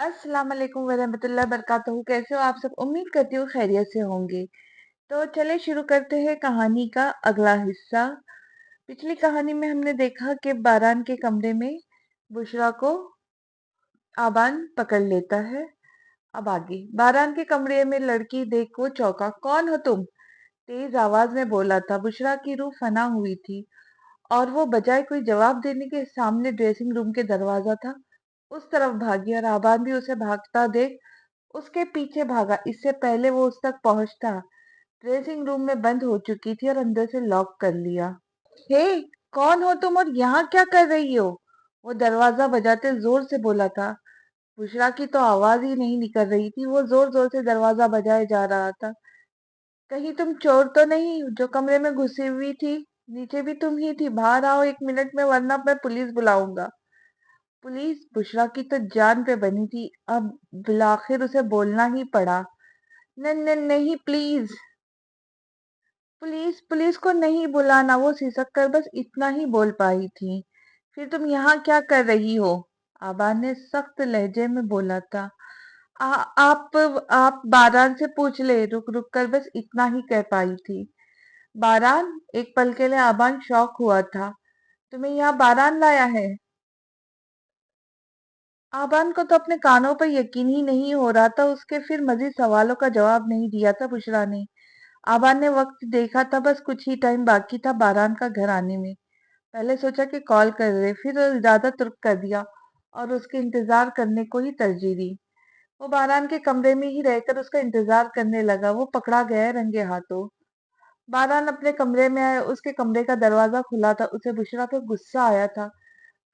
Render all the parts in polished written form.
अस्सलाम वालेकुम वरहमतुल्लाहि वबरकातुहू। कैसे हो आप सब? उम्मीद करती हूँ खैरियत से होंगे। तो चले शुरू करते हैं कहानी का अगला हिस्सा। पिछली कहानी में हमने देखा कि बारान के कमरे में बुशरा को आबान पकड़ लेता है। अब आगे बारान के कमरे में लड़की देख वो चौंका। कौन हो तुम? तेज आवाज में बोला था। बुशरा की रूह फना हुई थी और वो बजाय कोई जवाब देने के सामने ड्रेसिंग रूम के दरवाजा था उस तरफ भागी और आबान भी उसे भागता देख उसके पीछे भागा। इससे पहले वो उस तक पहुंचता ड्रेसिंग रूम में बंद हो चुकी थी और अंदर से लॉक कर लिया। हे, कौन हो तुम और यहाँ क्या कर रही हो? वो दरवाजा बजाते जोर से बोला था। बुशरा की तो आवाज ही नहीं निकल रही थी। वो जोर जोर से दरवाजा बजाए जा रहा था। कहीं तुम चोर तो नहीं जो कमरे में घुसी हुई थी? नीचे भी तुम ही थी। बाहर आओ 1 मिनट में वरना मैं पुलिस बुलाऊंगा। पुलिस? बुशरा की तो जान पे बनी थी। अब बिलाखिर उसे बोलना ही पड़ा। नहीं प्लीज। पुलिस पुलिस को नहीं बुलाना। वो सिसक कर बस इतना ही बोल पाई थी। फिर तुम यहाँ क्या कर रही हो? आबान ने सख्त लहजे में बोला था। आ, आप बारान से पूछ ले। रुक रुक कर बस इतना ही कह पाई थी। बारान? एक पल के लिए आबान शॉक हुआ था। तुम्हें यहाँ बारान लाया है? आबान को तो अपने कानों पर यकीन ही नहीं हो रहा था। उसके फिर मजीद सवालों का जवाब नहीं दिया था बुशरा ने। आबान ने वक्त देखा था। बस कुछ ही टाइम बाकी था बारान का घर आने में। पहले सोचा कि कॉल कर दे, फिर ज्यादा तुर्क कर दिया और उसके इंतजार करने को ही तरजीह दी। वो बारान के कमरे में ही रहकर उसका इंतजार करने लगा। वो पकड़ा गया है रंगे हाथों। बारान अपने कमरे में आया। उसके कमरे का दरवाजा खुला था। उसे बुशरा पे गुस्सा आया था।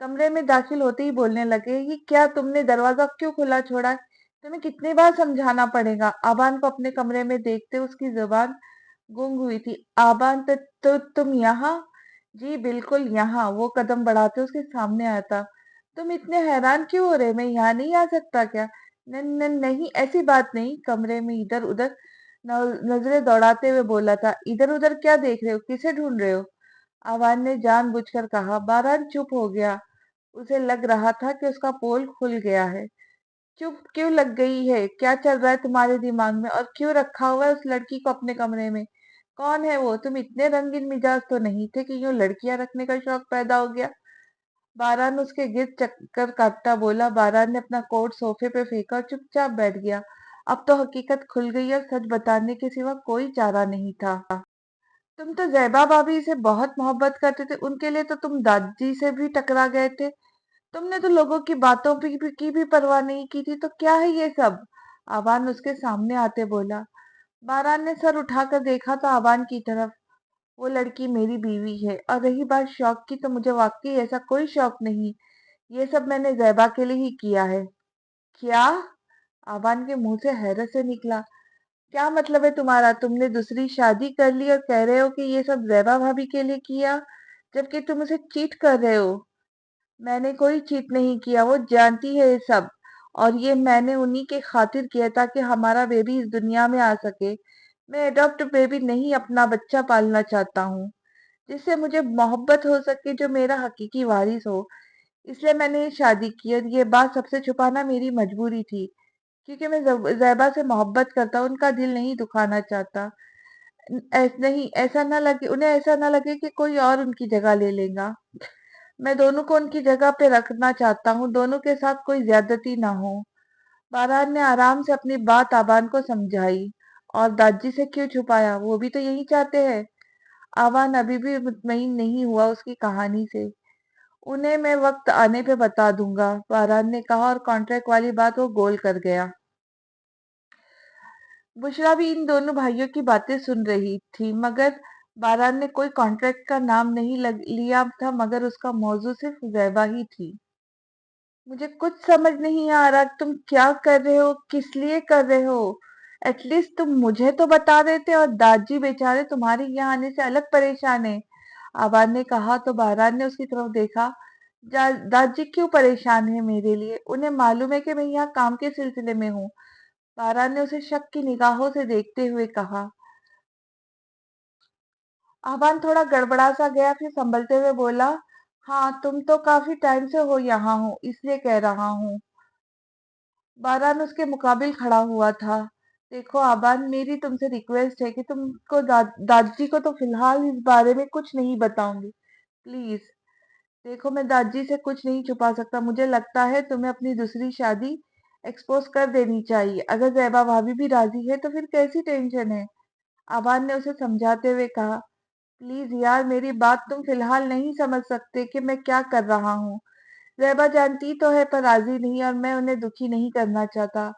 कमरे में दाखिल होते ही बोलने लगे, ये क्या तुमने दरवाजा क्यों खुला छोड़ा है? तुम्हें कितनी बार समझाना पड़ेगा? आबान को अपने कमरे में देखते उसकी जुबान गुंग हुई थी। आबान, तो तुम यहाँ? जी बिल्कुल यहाँ। वो कदम बढ़ाते उसके सामने आया था। तुम इतने हैरान क्यों हो रहे? मैं यहाँ नहीं आ सकता क्या? नहीं, ऐसी बात नहीं। कमरे में इधर उधर नजरें दौड़ाते हुए बोला था। इधर उधर क्या देख रहे हो? किसे ढूंढ रहे हो? आवाज ने जानबूझकर कहा। बारान चुप हो गया। उसे लग रहा था कि उसका पोल खुल गया है। चुप क्यों लग गई है? क्या चल रहा है तुम्हारे दिमाग में और क्यों रखा हुआ है उस लड़की को अपने कमरे में? कौन है वो? तुम इतने रंगीन मिजाज तो नहीं थे कि यूं लड़कियां रखने का शौक पैदा हो गया। बारान उसके गिर्द चक्कर काटता बोला। बारान ने अपना कोट सोफे पे फेंका और चुपचाप बैठ गया। अब तो हकीकत खुल गई और सच बताने के सिवा कोई चारा नहीं था। तुम तो जैबा भाभी से बहुत मोहब्बत करते थे। उनके लिए तो तुम दादी से भी टकरा गए थे। तुमने तो लोगों की बातों की भी परवाह नहीं की थी। तो क्या है ये सब? आबान उसके सामने आते बोला। बारान ने सर उठाकर देखा तो आबान की तरफ। वो लड़की मेरी बीवी है और रही बात शौक की तो मुझे वाकई ऐसा कोई शौक नहीं। ये सब मैंने जैबा के लिए ही किया है। क्या? आबान के मुंह से हैरत से निकला। क्या मतलब है तुम्हारा? तुमने दूसरी शादी कर ली और कह रहे हो कि ये सब जैबा भाभी के लिए किया, जबकि तुम उसे चीट कर रहे हो। मैंने कोई चीट नहीं किया। वो जानती है ये सब। और ये मैंने उन्हीं के खातिर किया ताकि हमारा बेबी इस दुनिया में आ सके। मैं अडॉप्ट बेबी नहीं, अपना बच्चा पालना चाहता हूँ जिससे मुझे मोहब्बत हो सके, जो मेरा हकीकी वारिस हो। इसलिए मैंने ये शादी की और ये बात सबसे छुपाना मेरी मजबूरी थी, क्योंकि मैं जैबा से मोहब्बत करता हूँ। उनका दिल नहीं दुखाना चाहता। नहीं, ऐसा ना लगे उन्हें, ऐसा ना लगे कि कोई और उनकी जगह ले लेगा। मैं दोनों को उनकी जगह पे रखना चाहता हूँ। दोनों के साथ कोई ज्यादती ना हो। बारान ने आराम से अपनी बात आबान को समझाई। और दादी से क्यों छुपाया? वो भी तो यही चाहते हैं। आबान अभी भी मुतमईन नहीं हुआ उसकी कहानी से। उन्हें मैं वक्त आने पे बता दूंगा, बारान ने कहा और कॉन्ट्रैक्ट वाली बात वो गोल कर गया। बुशरा भी इन दोनों भाइयों की बातें सुन रही थी, मगर बारान ने कोई कॉन्ट्रैक्ट का नाम नहीं लिया था, मगर उसका मौजू सिर्फ जैबा ही थी। मुझे कुछ समझ नहीं आ रहा। तुम क्या कर रहे हो? किस लिए कर रहे हो? एटलीस्ट तुम मुझे तो बता देते। और दादी बेचारे तुम्हारे यहाँ आने से अलग परेशान है। आबाद ने कहा तो बारान ने उसकी तरफ देखा। दादी क्यों परेशान है मेरे लिए? उन्हें मालूम है कि मैं यहाँ काम के सिलसिले में हूँ। बारान ने उसे शक की निगाहों से देखते हुए कहा। आबान थोड़ा गड़बड़ा सा गया, फिर संभलते हुए बोला। हाँ, तुम तो काफी टाइम से हो यहाँ हो, इसलिए कह रहा हूँ। बारान उसके मुकाबिल खड़ा हुआ था। देखो आबान, मेरी तुमसे रिक्वेस्ट है कि तुमको दादी को तो फिलहाल इस बारे में कुछ नहीं बताऊंगी, प्लीज। देखो, मैं दादी से कुछ नहीं छुपा सकता। मुझे लगता है तुम्हें अपनी दूसरी शादी एक्सपोज कर देनी चाहिए। अगर जैबा भाभी भी राजी है तो फिर कैसी टेंशन है? आबान ने उसे समझाते हुए कहा, प्लीज यार, मेरी बात तुम फिलहाल नहीं समझ सकते कि मैं क्या कर रहा हूँ। ज़ैबा जानती तो है पर राजी नहीं, और मैं उन्हें दुखी नहीं करना चाहता।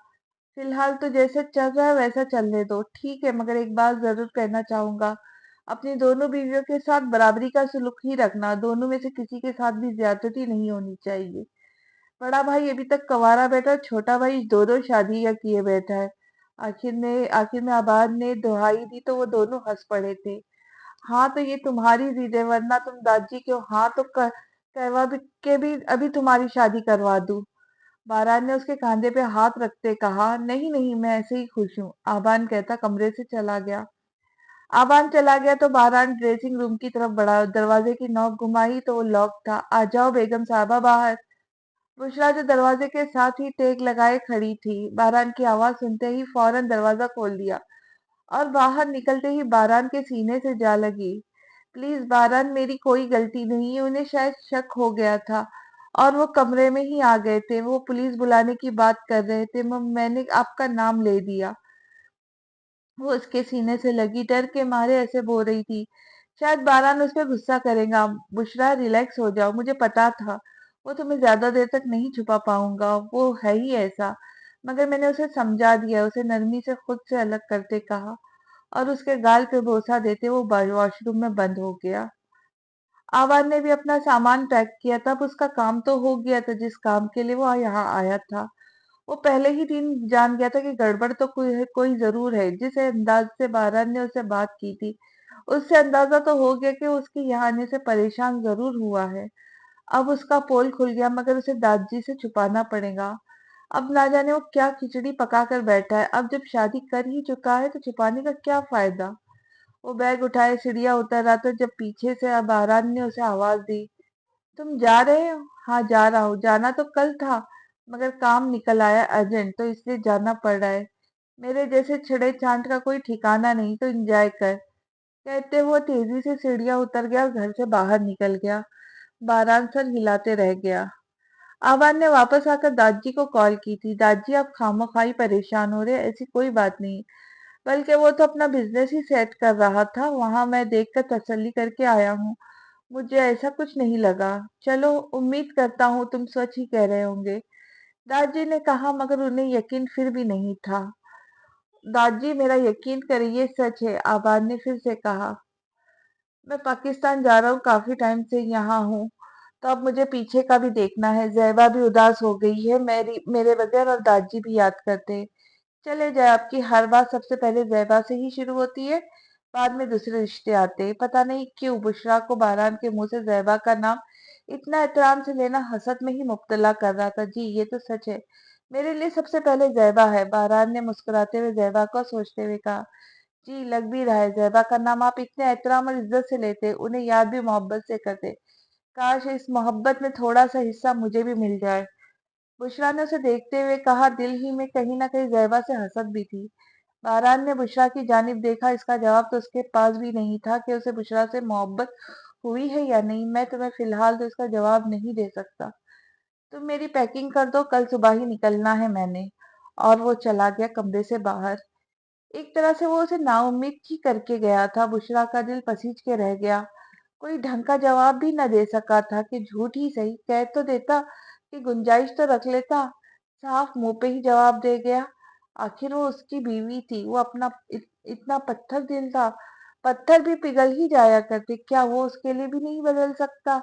फिलहाल तो जैसे चल रहा है वैसा चलने दो, ठीक है? मगर एक बात जरूर कहना चाहूंगा, अपनी दोनों बीवियों के साथ बराबरी का सलूक ही रखना। दोनों में से किसी के साथ भी ज्यादती नहीं होनी चाहिए। बड़ा भाई अभी तक कंवारा बैठा, छोटा भाई दो दो शादियां किए बैठा है। आखिर में आबाद ने दुहाई दी तो वो दोनों हंस पड़े थे। हाँ, तो ये तुम्हारी जिद है, वरना तुम दादी क्यों? हाँ तो कहवा के भी अभी तुम्हारी शादी करवा दूं। बारान ने उसके कंधे पे हाथ रखते कहा, नहीं नहीं, मैं ऐसे ही खुश हूँ। आबान कहता कमरे से चला गया। आबान चला गया तो बारान ड्रेसिंग रूम की तरफ बढ़ा। दरवाजे की नॉक घुमाई तो वो लॉक था। आ जाओ बेगम साहबा बाहर। बुशरा जो दरवाजे के साथ ही टेक लगाए खड़ी थी, बारान की आवाज सुनते ही फौरन दरवाजा खोल दिया और बाहर निकलते ही बारान के सीने से जा लगी। प्लीज बारान, मेरी कोई गलती नहीं है। उन्हें शायद शक हो गया था और वो कमरे में ही आ गए थे। वो पुलिस बुलाने की बात कर रहे थे, मैंने आपका नाम ले दिया। वो उसके सीने से लगी, डर के मारे ऐसे बोल रही थी। शायद बारान उस पर गुस्सा करेगा। बुशरा, रिलैक्स हो जाओ, मुझे पता था वो तुम्हें ज्यादा देर तक नहीं छुपा पाऊंगा। वो है ही ऐसा। मगर मैंने उसे समझा दिया। उसे नरमी से खुद से अलग करते कहा और उसके गाल पे बोसा देते वो वॉशरूम में बंद हो गया। आवाज ने भी अपना सामान पैक किया। तब उसका काम तो हो गया था जिस काम के लिए वो यहाँ आया था। वो पहले ही दिन जान गया था कि गड़बड़ तो कोई जरूर है। जिस अंदाज से बारान ने उससे बात की थी, उससे अंदाजा तो हो गया कि उसके यहाँ आने से परेशान जरूर हुआ है। अब उसका पोल खुल गया, मगर उसे दादी से छुपाना पड़ेगा। अब ना जाने वो क्या खिचड़ी पका कर बैठा है। अब जब शादी कर ही चुका है तो छुपाने का क्या फायदा? वो बैग उठाए सीढ़ियां उतर रहा था जब पीछे से अब आरान ने उसे आवाज दी, तुम जा रहे हो? हाँ, जा रहा हूँ। जाना तो कल था, मगर काम निकल आया अर्जेंट, तो इसलिए जाना पड़ रहा है। मेरे जैसे छिड़े चांट का कोई ठिकाना नहीं, तो एंजॉय कर। कहते वो तेजी से सीढ़ियां उतर गया और घर से बाहर निकल गया। बारान सर हिलाते रह गया। आवान ने वापस आकर दादी को कॉल की थी। दादी, आप खामोखाई परेशान हो रहे, ऐसी कोई बात नहीं, बल्कि वो तो अपना बिजनेस ही सेट कर रहा था। वहां मैं देखकर तसल्ली करके आया हूँ। मुझे ऐसा कुछ नहीं लगा। चलो, उम्मीद करता हूँ तुम सच ही कह रहे होंगे, दादी ने कहा, मगर उन्हें यकीन फिर भी नहीं था। दादी, मेरा यकीन करिए, सच है, आबाद ने फिर से कहा। मैं पाकिस्तान जा रहा हूँ, काफी टाइम से यहाँ हूँ, तो अब मुझे पीछे का भी देखना है। जैबा भी उदास हो गई है, मेरे बगैर, और दादी भी याद करते हैं। चले जाए, आपकी हर बात सबसे पहले जैबा से ही शुरू होती है, बाद में दूसरे रिश्ते आते हैं। पता नहीं क्यों बुशरा को बारान के मुंह से जैबा का नाम इतना एहतराम से लेना हसद में ही मुब्तला कर रहा था। जी, ये तो सच है, मेरे लिए सबसे पहले जैबा है, बारान ने मुस्कुराते हुए जैबा को सोचते हुए कहा। जी, लग भी रहा है, जैबा का नाम आप इतने एहतराम और इज्जत से लेते, उन्हें याद भी मोहब्बत से करते। काश इस मोहब्बत में थोड़ा सा हिस्सा मुझे भी मिल जाए। बुशरा ने उसे देखते हुए कहा। दिल ही में कहीं ना कहीं जैबा से हसद भी थी। बारान ने बुशरा की जानिब देखा। इसका जवाब तो उसके पास भी नहीं था कि उसे बुशरा से मोहब्बत हुई है या नहीं। मैं तुम्हें फिलहाल तो इसका जवाब नहीं दे सकता। तुम मेरी पैकिंग कर दो, कल सुबह ही निकलना है मैंने। और वो चला गया कमरे से बाहर। एक तरह से वो उसे नाउम्मीद ही करके गया था। बुशरा का दिल पसीज के रह गया। कोई ढंग का जवाब भी न दे सका था कि झूठ ही सही कह तो देता, कि गुंजाइश तो रख लेता। साफ मुंह पे ही जवाब दे गया। आखिर वो उसकी बीवी थी। वो अपना इतना पत्थर दिल था। पत्थर भी पिघल ही जाया करते, क्या वो उसके लिए भी नहीं बदल सकता?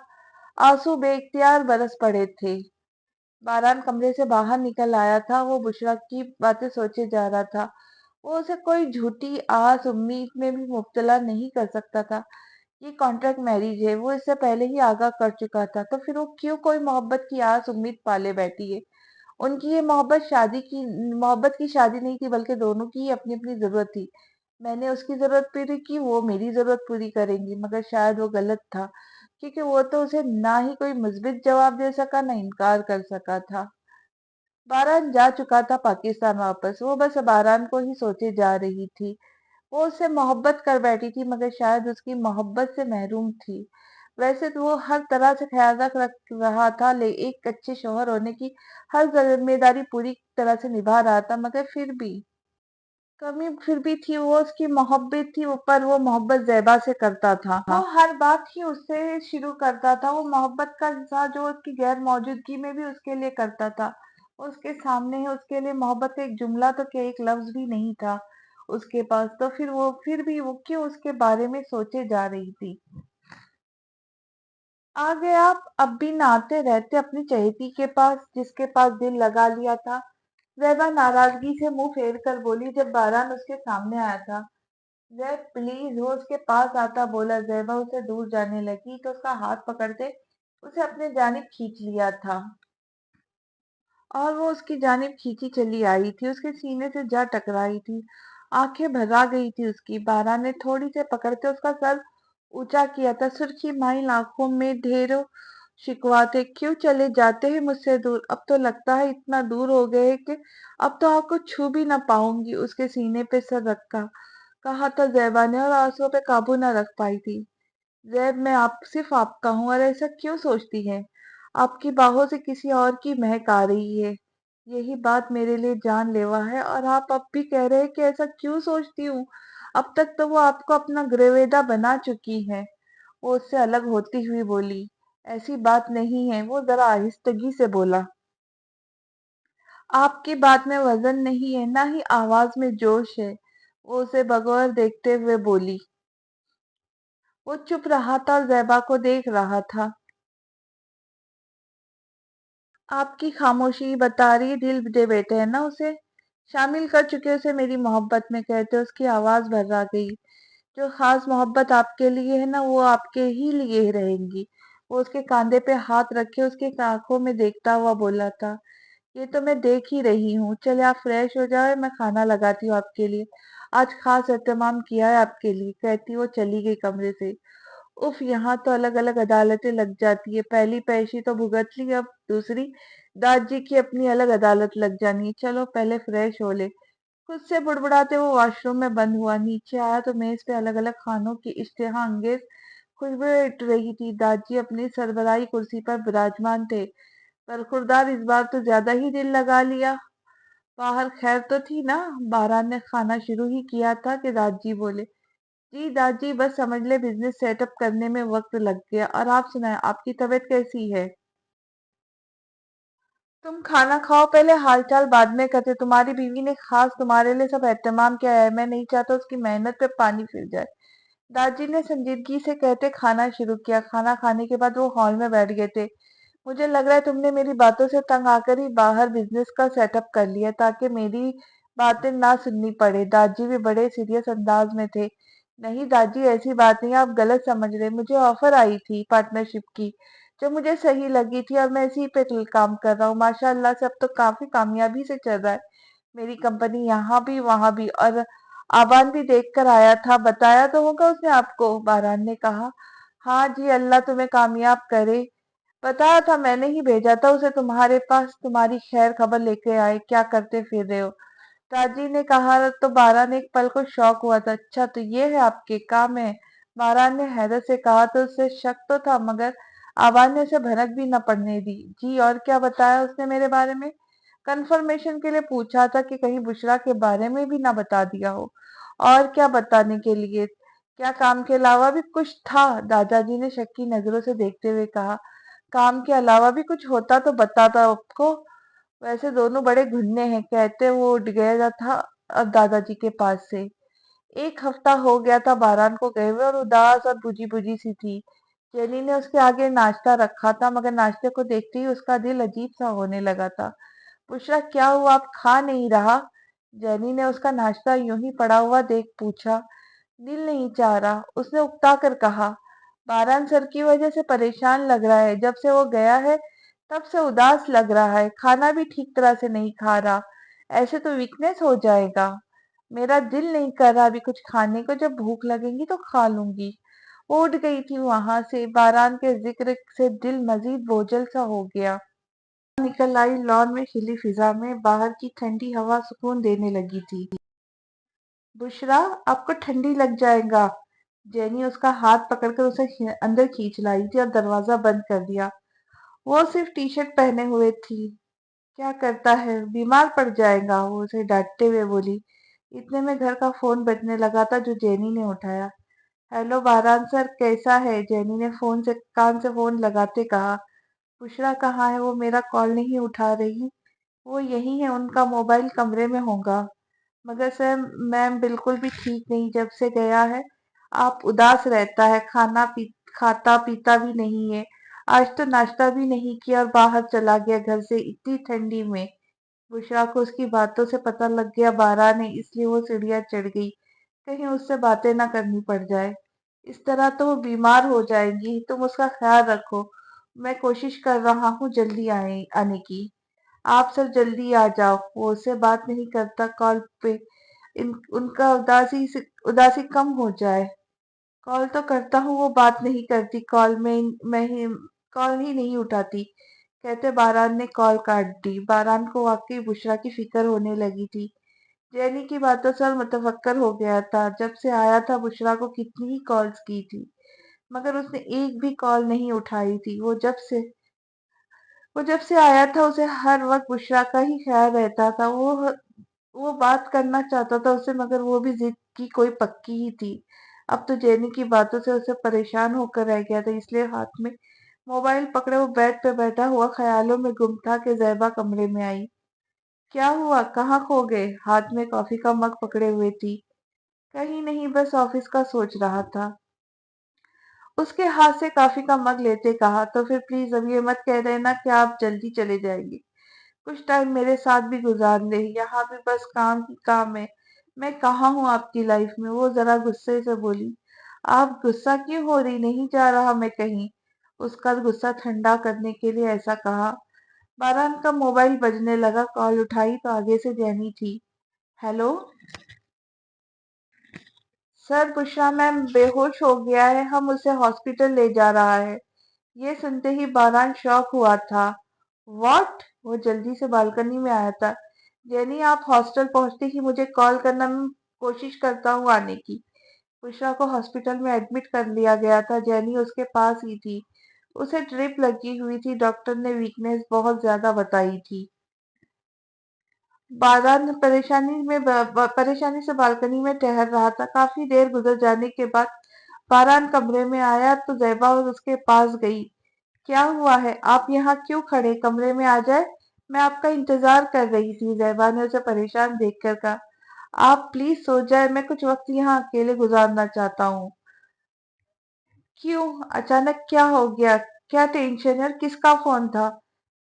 आंसू बेइख्तियार बरस पड़े थे। बारान कमरे से बाहर निकल आया था। वो बुशरा की बातें सोचे जा रहा था। वो उसे कोई झूठी आस उम्मीद में भी मुब्तला नहीं कर सकता था। ये कॉन्ट्रैक्ट मैरिज है, वो इससे पहले ही आगाह कर चुका था। तो फिर वो क्यों कोई मोहब्बत की आस उम्मीद पाले बैठी है? उनकी ये मोहब्बत की शादी नहीं थी, बल्कि दोनों की ही अपनी अपनी जरूरत थी। मैंने उसकी जरूरत पूरी की, वो मेरी जरूरत पूरी करेंगी। मगर शायद वो गलत था, क्योंकि वो तो उसे ना ही कोई मुस्बित जवाब दे सका, ना इनकार कर सका था। बारान जा चुका था पाकिस्तान वापस। वो बस बारान को ही सोचे जा रही थी। वो उससे मोहब्बत कर बैठी थी, मगर शायद उसकी मोहब्बत से महरूम थी। वैसे तो वो हर तरह से ख्याल रख रहा था, ले एक अच्छे शौहर होने की हर जिम्मेदारी पूरी तरह से निभा रहा था, मगर फिर भी कमी फिर भी थी। वो उसकी मोहब्बत थी, पर वो मोहब्बत ज़ैबा से करता था। वो हर बात ही उससे शुरू करता था। वो मोहब्बत का इज़हार जो उसकी गैर मौजूदगी में भी उसके लिए करता था। उसके सामने है, उसके लिए मोहब्बत का एक जुमला तो क्या, एक लफ्ज भी नहीं था उसके पास। तो फिर भी वो क्यों उसके बारे में सोचे जा रही थी। आगे आप अब भी नहाते रहते अपनी चहेती के पास, जिसके पास दिल लगा लिया था। ज़ैबा नाराजगी से मुंह फेर कर बोली जब बारान उसके सामने आया था। ज़ैब प्लीज, वो उसके पास आता बोला। ज़ैबा उसे दूर जाने लगी तो उसका हाथ पकड़ते उसे अपने जानिब खींच लिया था, और वो उसकी जानिब खींची चली आई थी, उसके सीने से जा टकराई थी। आंखें भरा गई थी उसकी। बारान ने थोड़ी से पकड़ते उसका सर ऊंचा किया था। सुर्खी माइल आंखों में ढेरों शिकवा थे। क्यों चले जाते हैं मुझसे दूर? अब तो लगता है इतना दूर हो गए कि अब तो आपको छू भी ना पाऊंगी। उसके सीने पे सर रखा कहा था ज़ैबा ने, और आंसुओं पे काबू ना रख पाई थी। ज़ैब, मैं आप सिर्फ आपका हूँ, और ऐसा क्यों सोचती है? आपकी बाहों से किसी और की महक आ रही है। यही बात मेरे लिए जानलेवा है, और आप अब भी कह रहे हैं कि ऐसा क्यों सोचती हूँ? अब तक तो वो आपको अपना गृहवेदा बना चुकी है। वो उससे अलग होती हुई बोली। ऐसी बात नहीं है। वो जरा आहिस्तगी से बोला। आपकी बात में वजन नहीं है, ना ही आवाज में जोश है। वो उसे बगौर देखते हुए बोली। वो चुप रहा था और ज़ैबा को देख रहा था। आपकी खामोशी बता रही, दिल दे बैठे हैं ना उसे, शामिल कर चुके उसे मेरी मोहब्बत में, कहते उसकी आवाज भर्रा गई। जो खास मोहब्बत आपके लिए है ना, वो आपके ही लिए ही रहेंगी। वो उसके कांधे पे हाथ रखे उसके आंखों में देखता हुआ बोला था। ये तो मैं देख ही रही हूँ। चले आप फ्रेश हो जाए, मैं खाना लगाती हूँ आपके लिए। आज खास एहतमाम किया है आपके लिए, कहती वो चली गई कमरे से। उफ, यहाँ तो अलग अलग अदालतें लग जाती है। पहली पेशी तो भुगत ली, अब दूसरी दादी की अपनी अलग अदालत लग जानी है। चलो पहले फ्रेश हो ले। खुद से बुड़बुड़ाते वो वॉशरूम में बंद हुआ। नीचे आया तो मेज पे अलग अलग खानों की इश्तेहा अंगेज खुशबू उठ रही थी। दादी अपनी सरबराही कुर्सी पर विराजमान थे, पर खुरदार इस बार तो ज्यादा ही दिल लगा लिया। बाहर खैर तो थी ना? बारान ने खाना शुरू ही किया था कि दादी बोले। जी दादी, बस समझ ले बिजनेस सेटअप करने में वक्त लग गया। और आप सुनाए, आपकी तबीयत कैसी है? तुम खाना खाओ पहले, हालचाल बाद में कहते। तुम्हारी बीवी ने खास तुम्हारे लिए सब एहतमाम किया है। मैं नहीं चाहता उसकी मेहनत पे पानी फिर जाए। दादी ने संजीदगी से कहते खाना शुरू किया। खाना खाने के बाद वो हॉल में बैठ गए थे। मुझे लग रहा है तुमने मेरी बातों से तंग आकर ही बाहर बिजनेस का सेटअप कर लिया, ताकि मेरी बातें ना सुननी पड़े। दादी भी बड़े सीरियस अंदाज में थे। नहीं दादी, ऐसी बात नहीं, आप गलत समझ रहे। मुझे ऑफर आई थी पार्टनरशिप की, जो मुझे सही लगी थी, और मैं इसी पे काम कर रहा हूँ। माशाल्लाह से अब तो काफी कामयाबी से चल रहा है मेरी कंपनी, यहाँ भी वहां भी। और आबान भी देख कर आया था, बताया तो होगा उसने आपको? बारान ने कहा। हाँ जी, अल्लाह तुम्हें कामयाब करे। बताया था, मैंने ही भेजा था उसे तुम्हारे पास। तुम्हारी खैर खबर लेके आए। क्या करते फिर रहे हो? दादी ने कहा तो बारान एक पल को शौक हुआ था। अच्छा, तो ये है आपके काम है? बारान ने हैरत से कहा। तो उसे शक तो था, मगर आवाज ने उसे भनक भी न पड़ने दी। जी, और क्या बताया उसने मेरे बारे में? कंफर्मेशन के लिए पूछा था कि कहीं बुशरा के बारे में भी ना बता दिया हो। और क्या बताने के लिए? क्या काम के अलावा भी कुछ था? दादाजी ने शक्की नजरों से देखते हुए कहा। काम के अलावा भी कुछ होता तो बताता आपको। वैसे दोनों बड़े घुन्ने हैं, कहते वो उठ गया था अब दादाजी के पास से। एक हफ्ता हो गया था बारान को गए हुए, और उदास और बुझी बुझी सी थी। जेनी ने उसके आगे नाश्ता रखा था, मगर नाश्ते को देखते ही उसका दिल अजीब सा होने लगा था। बुशरा, क्या हुआ, आप खा नहीं रहा? जेनी ने उसका नाश्ता यूं ही पड़ा हुआ देख पूछा। दिल नहीं चाह रहा, उसने उकता कर कहा। बारान सर की वजह से परेशान लग रहा है। जब से वो गया है तब से उदास लग रहा है। खाना भी ठीक तरह से नहीं खा रहा। ऐसे तो वीकनेस हो जाएगा। मेरा दिल नहीं कर रहा अभी कुछ खाने को। जब भूख लगेगी तो खा लूंगी। वो उठ गई थी वहां से। बारान के जिक्र से दिल मजीद बोझल सा हो गया। نکل آئی، لان میں کھلی فضا میں باہر کی ٹھنڈی ہوا سکون دینے لگی تھی۔ بشرا، آپ کو ٹھنڈی لگ جائے گا۔ جینی اس کا ہاتھ پکڑ کر اسے اندر کھینچ لائی تھی اور دروازہ بند کر دیا۔ وہ صرف ٹی شرٹ پہنے ہوئے تھی۔ کیا کرتا ہے، بیمار پڑ جائے گا، وہ اسے ڈانٹتے ہوئے بولی۔ اتنے میں گھر کا فون بجنے لگا تھا جو جینی نے اٹھایا۔ ہیلو باران سر، کیسا ہے؟ جینی نے کان سے فون لگاتے کہا۔ بشرا کہاں ہے؟ وہ میرا کال نہیں اٹھا رہی۔ وہ یہی ہے، ان کا موبائل کمرے میں ہوگا۔ مگر سر، میم بالکل بھی ٹھیک نہیں جب سے گیا ہے۔ آپ اداس رہتا ہے، کھاتا پیتا بھی نہیں ہے۔ آج تو ناشتہ بھی نہیں کیا اور باہر چلا گیا گھر سے اتنی ٹھنڈی میں۔ بشرا کو اس کی باتوں سے پتہ لگ گیا باران ہے، اس لیے وہ سیڑھیاں چڑھ گئی، کہیں اس سے باتیں نہ کرنی پڑ جائے۔ اس طرح تو وہ بیمار ہو جائے گی، تم اس کا خیال رکھو۔ میں کوشش کر رہا ہوں جلدی آنے کی۔ آپ سر جلدی آ جاؤ۔ وہ اس سے بات نہیں کرتا کال پہ، ان کا اداسی کم ہو جائے۔ کال تو کرتا ہوں، وہ بات نہیں کرتی، کال ہی نہیں اٹھاتی، کہتے باران نے کال کاٹ دی۔ باران کو واقعی بشرا کی فکر ہونے لگی تھی۔ جینی کی باتوں سے اور متفکر ہو گیا تھا۔ جب سے آیا تھا بشرا کو کتنی ہی کالز کی تھی، مگر اس نے ایک بھی کال نہیں اٹھائی تھی۔ وہ جب سے آیا تھا اسے ہر وقت بشرا کا ہی خیال رہتا تھا۔ وہ بات کرنا چاہتا تھا اسے، مگر وہ بھی ضد کی کوئی پکی ہی تھی۔ اب تو جینی کی باتوں سے اسے پریشان ہو کر رہ گیا تھا، اس لیے ہاتھ میں موبائل پکڑے وہ بیڈ پہ بیٹھا ہوا خیالوں میں گم تھا کہ زیبا کمرے میں آئی۔ کیا ہوا، کہاں کھو گئے؟ ہاتھ میں کافی کا مگ پکڑے ہوئے تھی۔ کہیں نہیں، بس آفس کا سوچ رہا تھا۔ اس کے ہاتھ سے کافی کا مگ لیتے کہا، تو پھر پلیز اب یہ مت کہہ دینا کہ آپ جلدی چلے جائیں گے۔ کچھ ٹائم میرے ساتھ بھی گزار لیں، یہاں بھی بس کام ہی کام ہے۔ میں کہاں ہوں آپ کی لائف میں؟ وہ ذرا غصے سے بولی۔ آپ غصہ کیوں ہو رہی؟ نہیں جا رہا میں کہیں۔ اس کا غصہ ٹھنڈا کرنے کے لیے ایسا کہا۔ باران کا موبائل بجنے لگا، کال اٹھائی تو آگے سے جینی تھی۔ ہیلو سر، بشرا میم بے ہوش ہو گیا ہے، ہم اسے ہاسپٹل لے جا رہا ہے۔ یہ سنتے ہی باران شاک ہوا تھا۔ واٹ؟ وہ جلدی سے بالکنی میں آیا تھا۔ جینی، آپ ہاسٹل پہنچتے ہی مجھے کال کرنا، میں کوشش کرتا ہوں آنے کی۔ بشرا کو ہاسپٹل میں ایڈمٹ کر لیا گیا تھا، جینی اس کے پاس ہی تھی۔ اسے ڈرپ لگی ہوئی تھی، ڈاکٹر نے ویکنس بہت زیادہ بتائی تھی۔ باران پریشانی سے بالکنی میں ٹہل رہا تھا۔ کافی دیر گزر جانے کے بعد باران کمرے میں آیا تو زیبا اس کے پاس گئی۔ کیا ہوا ہے؟ آپ یہاں کیوں کھڑے؟ کمرے میں آ جائے، میں آپ کا انتظار کر رہی تھی، زیبا نے اسے پریشان دیکھ کر کہا۔ آپ پلیز سو جائے، میں کچھ وقت یہاں اکیلے گزارنا چاہتا ہوں۔ کیوں؟ اچانک کیا ہو گیا؟ کیا ٹینشن ہے اور کس کا فون تھا؟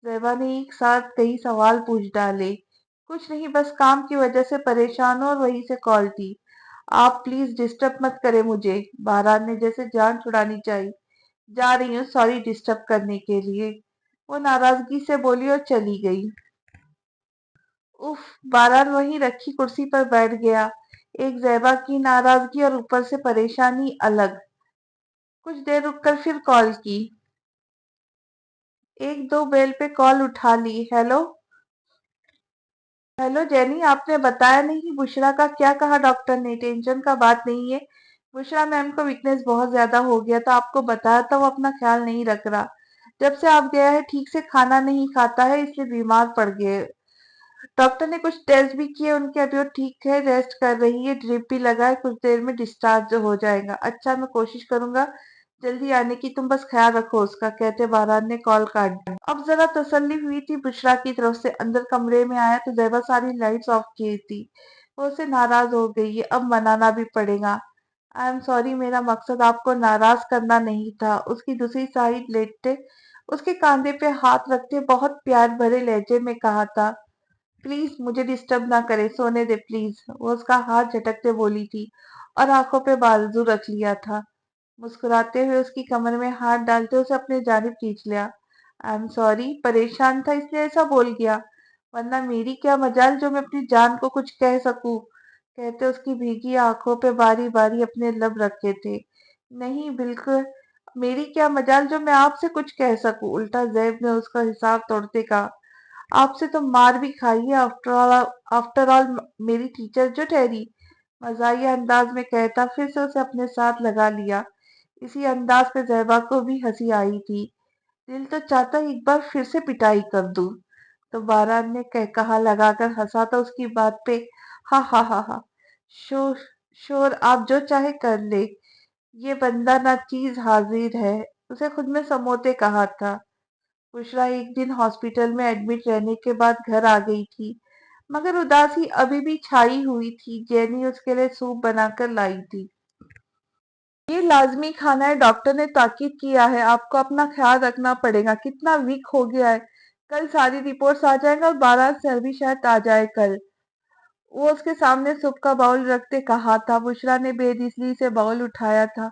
زیبا نے ایک ساتھ کئی سوال پوچھ ڈالے۔ کچھ نہیں، بس کام کی وجہ سے پریشان ہوں اور وہی سے کال تھی۔ آپ پلیز ڈسٹرب مت کرے مجھے، باران نے جیسے جان چھڑانی چاہی۔ جا رہی ہوں، سوری ڈسٹرب کرنے کے لیے، وہ ناراضگی سے بولی اور چلی گئی۔ اف، باران وہیں رکھی کرسی پر بیٹھ گیا۔ ایک زیبا کی ناراضگی اور اوپر سے پریشانی الگ۔ کچھ دیر رک کر پھر کال کی۔ ایک دو بیل پہ کال اٹھا لی۔ ہیلو جینی، آپ نے بتایا نہیں بشرا کا کیا کہا ڈاکٹر نے؟ ٹینشن کا بات نہیں ہے، بشرا میم کو ویکنس بہت زیادہ ہو گیا تھا، آپ کو بتایا تھا، وہ اپنا خیال نہیں رکھ رہا۔ جب سے آپ گیا ہے ٹھیک سے کھانا نہیں کھاتا ہے، اس لیے بیمار پڑ گئے۔ ڈاکٹر نے کچھ ٹیسٹ بھی کیے ان کے، ابھی وہ ٹھیک ہے، ریسٹ کر رہی ہے، ڈرپ بھی لگائے، کچھ دیر میں ڈسچارج ہو جائے گا۔ اچھا، میں کوشش کروں گا جلدی آنے کی، تم بس خیال رکھو اس کا، کہتے باران نے کال کاٹ دی۔ اب ذرا تسلی ہوئی تھی بشرا کی طرف سے۔ اندر کمرے میں آیا تو زیبا ساری لائٹس آف کی تھی۔ وہ اسے ناراض ہو گئی ہے، اب منانا بھی پڑے گا۔ آئی ایم سوری، میرا مقصد آپ کو ناراض کرنا نہیں تھا۔ اس کی دوسری سائڈ لیٹتے اس کے کاندھے پہ ہاتھ رکھتے بہت پیار بھرے لہجے میں کہا تھا، پلیز مجھے ڈسٹرب نہ کرے، سونے دے پلیز۔ وہ اس کا ہاتھ جھٹکتے بولی تھی اور آنکھوں پہ بازو رکھ لیا تھا۔ مسکراتے ہوئے اس کی کمر میں ہاتھ ڈالتے اسے اپنے جانب کھینچ لیا۔ آئی ایم سوری، پریشان تھا اس لیے ایسا بول گیا، ورنہ میری کیا مجال جو میں اپنی جان کو کچھ کہہ سکوں، کہتے اس کی بھیگی آنکھوں پہ باری باری اپنے لب رکھے تھے۔ نہیں بالکل، میری کیا مجال جو میں آپ سے کچھ کہہ سکوں، الٹا زیب نے اس کا حساب توڑتے کہا۔ آپ سے تو مار بھی کھائی ہے، آفٹر آل میری ٹیچر جو ٹھہری، مزاحیہ انداز میں کہتا پھر سے اسے اپنے ساتھ لگا لیا۔ اسی انداز پہ زیبا کو بھی ہنسی آئی تھی۔ دل تو چاہتا ایک بار پھر سے پٹائی کر دوں، تو باران نے کہا لگا کر ہنسا تھا اس کی بات پہ۔ ہا ہا ہا ہا، شور شور آپ جو چاہے کر لے، یہ بندہ نہ چیز حاضر ہے، اسے خود میں سموتے کہا تھا۔ بشرا ایک دن ہاسپٹل میں ایڈمٹ رہنے کے بعد گھر آ گئی تھی، مگر اداسی ابھی بھی چھائی ہوئی تھی۔ جینی اس کے لیے سوپ بنا کر لائی تھی۔ یہ لازمی کھانا ہے، ڈاکٹر نے تاکید کیا ہے، آپ کو اپنا خیال رکھنا پڑے گا، کتنا ویک ہو گیا ہے، کل ساری رپورٹس آ جائیں گا اور 12 سر بھی شاید آ جائے کل۔ وہ اس کے سامنے سوپ کا باؤل رکھتے کہا تھا۔ بشرا نے بے دسلی سے باؤل اٹھایا تھا،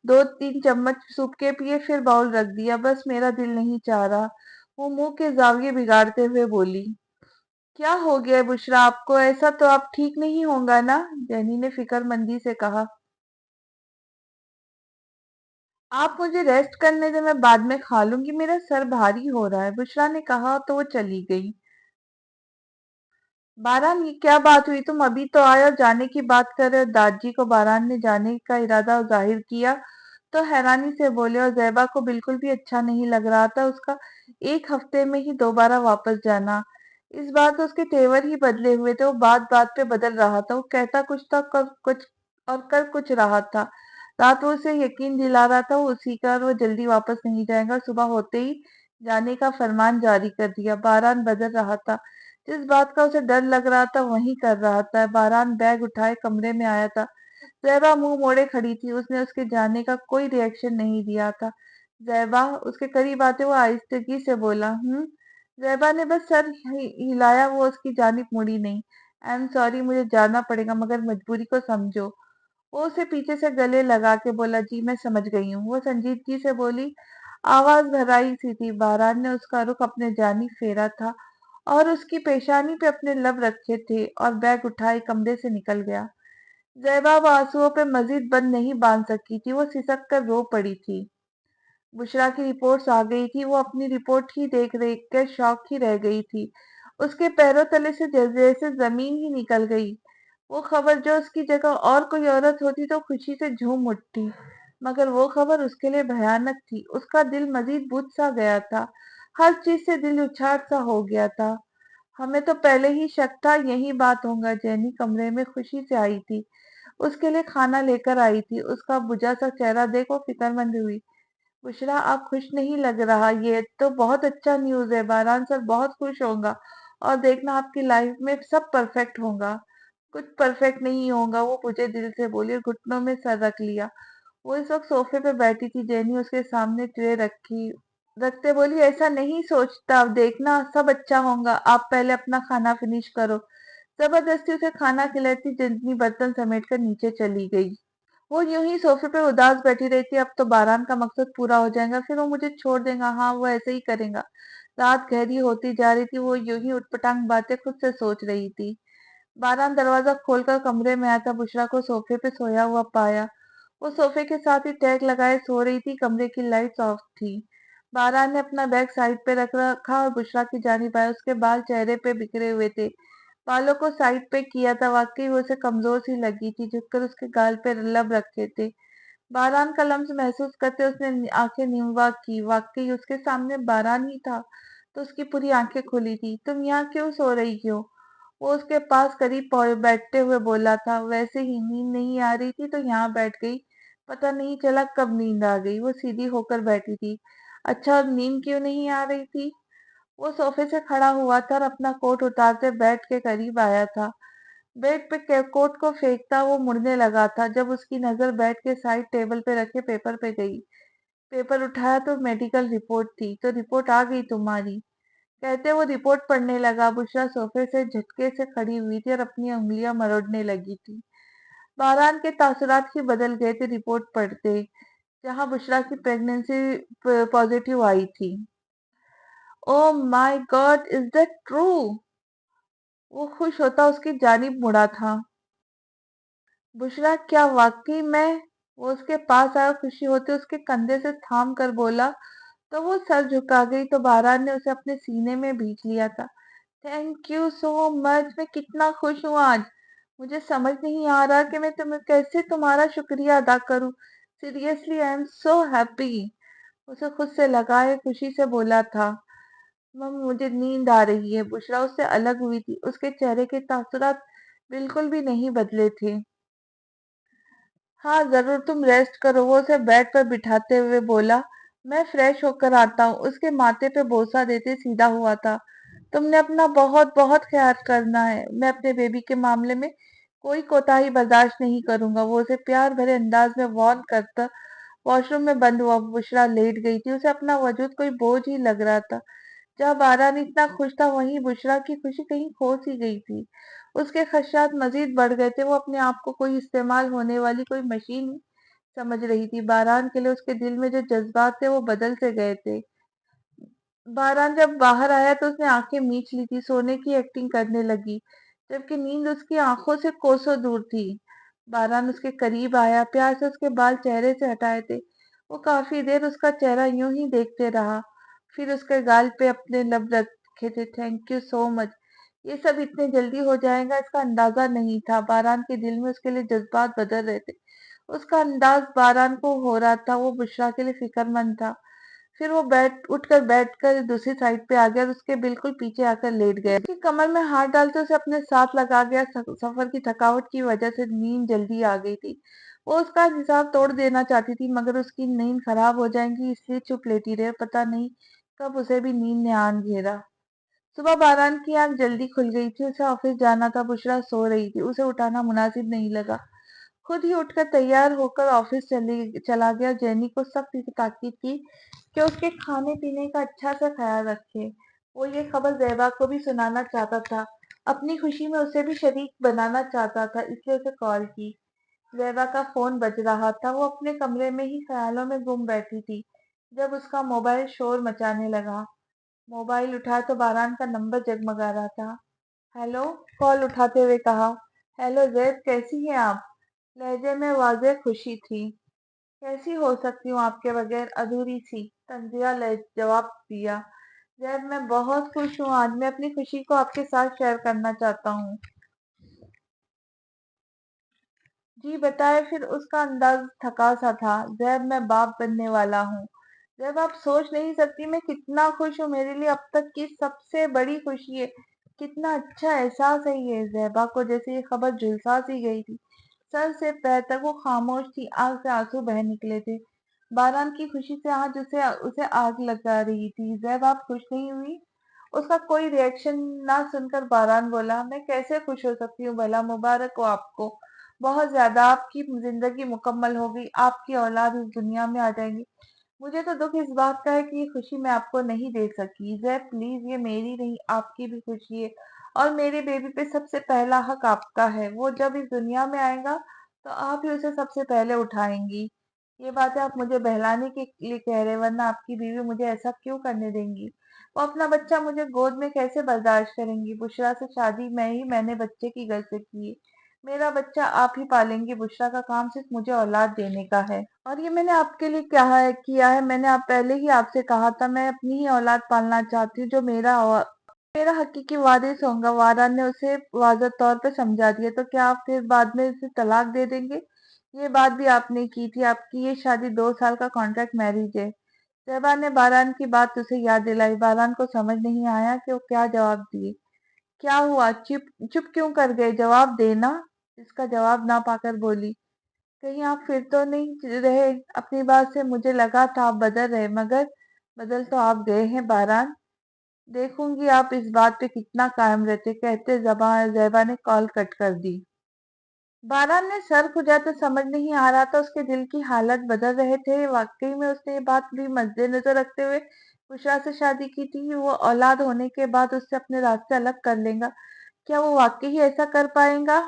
2-3 چمچ سوپ کے پیے، پھر باؤل رکھ دیا۔ بس میرا دل نہیں چاہ رہا، وہ منہ کے زاویے بگاڑتے ہوئے بولی۔ کیا ہو گیا ہے بشرا آپ کو؟ ایسا تو آپ ٹھیک نہیں ہوں گا نا؟ جینی نے فکر مندی سے کہا۔ آپ مجھے ریسٹ کرنے دیں، میں بعد میں کھا لوں گی، میرا سر بھاری ہو رہا ہے، بشرا نے کہا تو وہ چلی گئی۔ باران یہ کیا بات ہوئی؟ تم ابھی تو آئے اور جانے کی بات کر رہے ہو؟ دادا جی کو باران نے جانے کا ارادہ ظاہر کیا تو حیرانی سے بولے، اور زیبا کو بالکل بھی اچھا نہیں لگ رہا تھا اس کا 1 ہفتے میں ہی دوبارہ واپس جانا۔ اس بار تو اس کے تیور ہی بدلے ہوئے تھے، وہ بات بات پہ بدل رہا تھا، وہ کہتا کچھ تھا کچھ اور کر کچھ رہا تھا۔ رات وہ اسے یقین دلا رہا تھا وہ اسی کا، اور وہ جلدی واپس نہیں جائے گا، صبح ہوتے ہی جانے کا فرمان جاری کر دیا۔ باران بدل رہا تھا، جس بات کا اسے ڈر لگ رہا تھا وہی کر رہا تھا۔ باران بیگ اٹھائے کمرے میں آیا تھا، زیبا منہ موڑے کھڑی تھی، اس نے اس کے جانے کا کوئی ری ایکشن نہیں دیا تھا۔ زیبا اس کے قریب آتے وہ آہستگی سے بولا، زیبا نے بس سر ہلایا، وہ اس کی جانب مڑی نہیں۔ آئی ایم سوری، مجھے جانا پڑے گا، مگر مجبوری کو سمجھو۔ وہ اسے پیچھے سے گلے لگا کے بولا، جی میں سمجھ گئی ہوں۔ وہ سنجیدگی سے بولی، آواز بھرائی سی تھی۔ باران نے اس کا رخ اپنے جانب پھیرا تھا اور اس کی پیشانی پہ اپنے لب رکھے تھے، اور بیگ اٹھائے کمرے سے نکل گیا۔ زیبا وہ آنسوؤں پہ مزید بند نہیں باندھ سکی تھی، وہ سسک کر رو پڑی تھی۔ بشرا کی رپورٹس آ گئی تھی، وہ اپنی رپورٹ ہی دیکھ کر شاک ہی رہ گئی تھی۔ اس کے پیروں تلے سے جیسے زمین ہی نکل گئی۔ وہ خبر جو اس کی جگہ اور کوئی عورت ہوتی تو خوشی سے جھوم اٹھتی، مگر وہ خبر اس کے لیے بھیانک تھی۔ اس کا دل مزید بجھ سا گیا تھا، ہر چیز سے دل اچاٹ سا ہو گیا تھا۔ ہمیں تو پہلے ہی شک تھا یہی بات ہوگا۔ جینی کمرے میں خوشی سے آئی تھی، اس کے لیے کھانا لے کر آئی تھی۔ اس کا بجھا سا چہرہ دیکھ وہ فکر مند ہوئی۔ بشرا آپ خوش نہیں لگ رہا، یہ تو بہت اچھا نیوز ہے، باران سر بہت خوش ہوگا، اور دیکھنا آپ کی لائف میں سب پرفیکٹ ہوگا۔ کچھ پرفیکٹ نہیں ہوگا، وہ بجھے دل سے بولی اور گھٹنوں میں سر رکھ لیا۔ وہ اس وقت صوفے پہ بیٹھی تھی، جینی اس کے سامنے ٹرے رکھتے بولی، ایسا نہیں سوچتا، دیکھنا سب اچھا ہوگا، آپ پہلے اپنا کھانا فنش کرو۔ زبردستی اسے کھانا کھلاتی جینی برتن سمیٹ کر نیچے چلی گئی۔ وہ یوں ہی صوفے پہ اداس بیٹھی رہی تھی۔ اب تو باران کا مقصد پورا ہو جائے گا، پھر وہ مجھے چھوڑ دے گا، ہاں وہ ایسے ہی کرے گا۔ رات گہری ہوتی جا رہی تھی، وہ یوں ہی اٹھ پٹانگ باتیں خود سے سوچ رہی تھی۔ باران دروازہ کھول کر کمرے میں آیا تھا، بشرا کو صوفے پہ سویا ہوا پایا۔ وہ صوفے کے ساتھ ہی ٹیک لگائے سو رہی تھی، کمرے کی لائٹس آف تھی۔ باران نے اپنا بیگ سائڈ پہ رکھ رکھا اور بشرا کی جانب آیا، اس کے بال چہرے پہ بکھرے ہوئے تھے، بالوں کو سائڈ پہ کیا تھا، واقعی وہ اسے کمزور سی لگی تھی، جھک کر اس کے گال پہ لب رکھے تھے۔ باران کا لمس محسوس کرتے اس نے آنکھیں نموا کی، واقعی اس کے سامنے باران ہی تھا، تو اس کی پوری آنکھیں کھلی تھی۔ تم یہاں کیوں سو رہی ہو؟ وہ اس کے پاس قریب بیٹھتے ہوئے بولا تھا۔ ویسے ہی نیند نہیں آ رہی تھی تو یہاں بیٹھ گئی، پتہ نہیں چلا کب نیند آ گئی۔ وہ سیدھی ہو کر بیٹھی تھی۔ اچھا، اور نیند کیوں نہیں آ رہی تھی؟ وہ صوفے سے کھڑا ہوا تھا اور اپنا کوٹ اتارتے بیڈ کے قریب آیا تھا۔ بیڈ پہ کوٹ کو پھینکتا وہ مڑنے لگا تھا، جب اس کی نظر بیڈ کے سائڈ ٹیبل پہ رکھے پیپر پہ گئی۔ پیپر اٹھایا تو میڈیکل رپورٹ تھی۔ تو رپورٹ آ گئی تمہاری؟ کہتے وہ رپورٹ پڑھنے لگا۔ بشرا صوفے سے جھٹکے سے کھڑی ہوئی تھی اور اپنی انگلیاں مروڑنے لگی تھی۔ باران کے تاثرات ہی بدل گئے تھے رپورٹ پڑھتے، جہاں بشرا کی پریگننسی پازیٹیو آئی تھی۔ او مائی گاڈ، از دیٹ ٹرو؟ وہ خوش ہوتا اس کی جانب مڑا تھا۔ بشرا کیا واقعی میں؟ وہ اس کے پاس آیا، خوشی ہوتے اس کے کندھے سے تھام کر بولا، तो वो सर झुका गई तो बारान ने उसे अपने सीने में भींच लिया था। थैंक यू सो मच, मैं कितना खुश हूँ आज। मुझे समझ नहीं आ रहा कि मैं तुम्हें कैसे तुम्हारा शुक्रिया अदा करूं। Seriously I am so happy. उसे खुद से लगा ये खुशी से बोला था। मम मुझे नींद आ रही है। बुशरा उससे अलग हुई थी। उसके चेहरे के तासुरात बिल्कुल भी नहीं बदले थे। हाँ जरूर, तुम रेस्ट करो, वो उसे बेड पर बिठाते हुए बोला। मैं फ्रेश होकर आता हूँ। उसके माथे पे बोसा देते सीधा हुआ था। तुमने अपना बहुत बहुत ख्याल करना है। मैं अपने बेबी के मामले में कोई कोताही बर्दाश्त नहीं करूंगा। वो उसे प्यार भरे अंदाज में वार्न करता वॉशरूम में बंद हुआ। बुशरा लेट गई थी। उसे अपना वजूद कोई बोझ ही लग रहा था। जब आरान इतना खुश था वहीं बुशरा की खुशी कहीं खो सी गई थी। उसके खदशात मजीद बढ़ गए थे। वो अपने आप को कोई इस्तेमाल होने वाली कोई मशीन समझ रही थी। बारान के लिए उसके दिल में जो जज्बात थे वो बदल से गए थे। बारान जब बाहर आया तो उसने आंखें मीच ली थी, सोने की एक्टिंग करने लगी, जबकि नींद उसकी आंखों से कोसों दूर थी। बारान उसके करीब आया, प्यार से उसके बाल चेहरे से हटाए थे। वो काफी देर उसका चेहरा यूं ही देखते रहा, फिर उसके गाल पे अपने लब रखे थे। Thank you so much. ये सब इतने जल्दी हो जाएगा इसका अंदाजा नहीं था। बारान के दिल में उसके लिए जज्बात बदल रहे थे। उसका अंदाज बारान को हो रहा था। वो बुशरा के लिए फिक्रमंद था। फिर वो बैठकर दूसरी साइड पे आ गया और उसके बिल्कुल पीछे आकर लेट गया। उसकी कमर में हाथ डालते उसे अपने साथ लगा गया। सफर की थकावट की वजह से नींद जल्दी आ गई थी। वो उसका हिसाब तोड़ देना चाहती थी, मगर उसकी नींद खराब हो जाएगी इसलिए चुप लेटी रहे। पता नहीं कब उसे भी नींद ने आन घेरा। सुबह बारान की आंख जल्दी खुल गई थी। उसे ऑफिस जाना था। बुशरा सो रही थी। उसे उठाना मुनासिब नहीं लगा। खुद ही उठकर तैयार होकर ऑफिस चला गया। जेनी को सख्त ताकीद की कि उसके खाने पीने का अच्छा सा ख्याल रखे। वो ये खबर ज़ेबा को भी सुनाना चाहता था। अपनी खुशी में उसे भी शरीक बनाना चाहता था, इसलिए उसे कॉल की। ज़ेबा का फोन बज रहा था। वो अपने कमरे में ही ख्यालों में गुम बैठी थी जब उसका मोबाइल शोर मचाने लगा। मोबाइल उठाया तो बारान का नंबर जगमगा रहा था। हेलो, कॉल उठाते हुए कहा। हेलो ज़ैद, कैसी हैं आप? लहजे में वाज़ेह खुशी थी। कैसी हो सकती हूँ आपके बगैर, अधूरी सी, तंजिया ने जवाब दिया। जैद, मैं बहुत खुश हूँ आज। मैं अपनी खुशी को आपके साथ शेयर करना चाहता हूँ। जी बताए। फिर उसका अंदाज थका सा था। जैद, मैं बाप बनने वाला हूँ। जब आप सोच नहीं सकती मैं कितना खुश हूँ। मेरे लिए अब तक की सबसे बड़ी खुशी है। कितना अच्छा एहसास है ये। जैबा को जैसे ये खबर झुलसा सी गई थी। सर से पैर तक वो खामोश थी। आंख से आंसू बह निकले थे। बारान की खुशी से आज उसे उसे आग लगा रही थी। जैब, आप खुश नहीं हुई? उसका कोई रिएक्शन ना सुनकर बारान बोला, मैं कैसे खुश हो सकती हूँ भला? मुबारक हो आपको, बहुत ज्यादा। आपकी जिंदगी मुकम्मल हो गई। आपकी औलाद इस दुनिया में आ जाएगी। मुझे तो दुख इस बात का है कि ये खुशी मैं आपको नहीं दे सकी। जैब प्लीज, ये मेरी नहीं आपकी भी खुशी है, और मेरे बेबी पे सबसे पहला हक आपका है। वो जब इस दुनिया में आएगा तो आप ही उसे सबसे पहले उठाएंगी। ये बातें आप मुझे बहलाने के लिए कह रहे, वरना आपकी बीवी मुझे ऐसा क्यों करने देंगी? वो अपना बच्चा मुझे गोद में कैसे बर्दाश्त करेंगी? बुशरा से शादी मैंने बच्चे की गर्ज से की है। मेरा बच्चा आप ही पालेंगी। बुशरा का काम सिर्फ मुझे औलाद देने का है, और ये मैंने आपके लिए क्या है किया है? मैंने आप पहले ही आपसे कहा था मैं अपनी ही औलाद पालना चाहती हूँ, जो मेरा हकीकी वारिस होगा। वारा ने उसे वाज़ह तौर पे समझा दिया। तो क्या आप फिर बाद में उसे तलाक दे देंगे? ये बात भी आपने की थी। आपकी ये शादी 2 साल का कॉन्ट्रैक्ट मैरिज है। शहबा ने बारान की बात उसे याद दिलाई। बारान को समझ नहीं आया कि वो क्या जवाब दिए। क्या हुआ? चुप चुप क्यों कर गए? जवाब देना। इसका जवाब ना पाकर बोली, कहीं आप फिर तो नहीं रहे अपनी बात से? मुझे लगा था आप बदल रहे, मगर बदल तो आप गए हैं बारान। देखूंगी आप इस बात पे कितना कायम रहते। कहते ज़ेबा ने कॉल कट कर दी। बारान ने सर खुजा तो समझ नहीं आ रहा था उसके दिल की हालत बदल रहे थे। वाकई में उसने ये बात भी मद्देनजर रखते हुए बुशरा से शादी की थी। वो औलाद होने के बाद उससे अपने रास्ते अलग कर लेगा। क्या वो वाकई ही ऐसा कर पाएगा?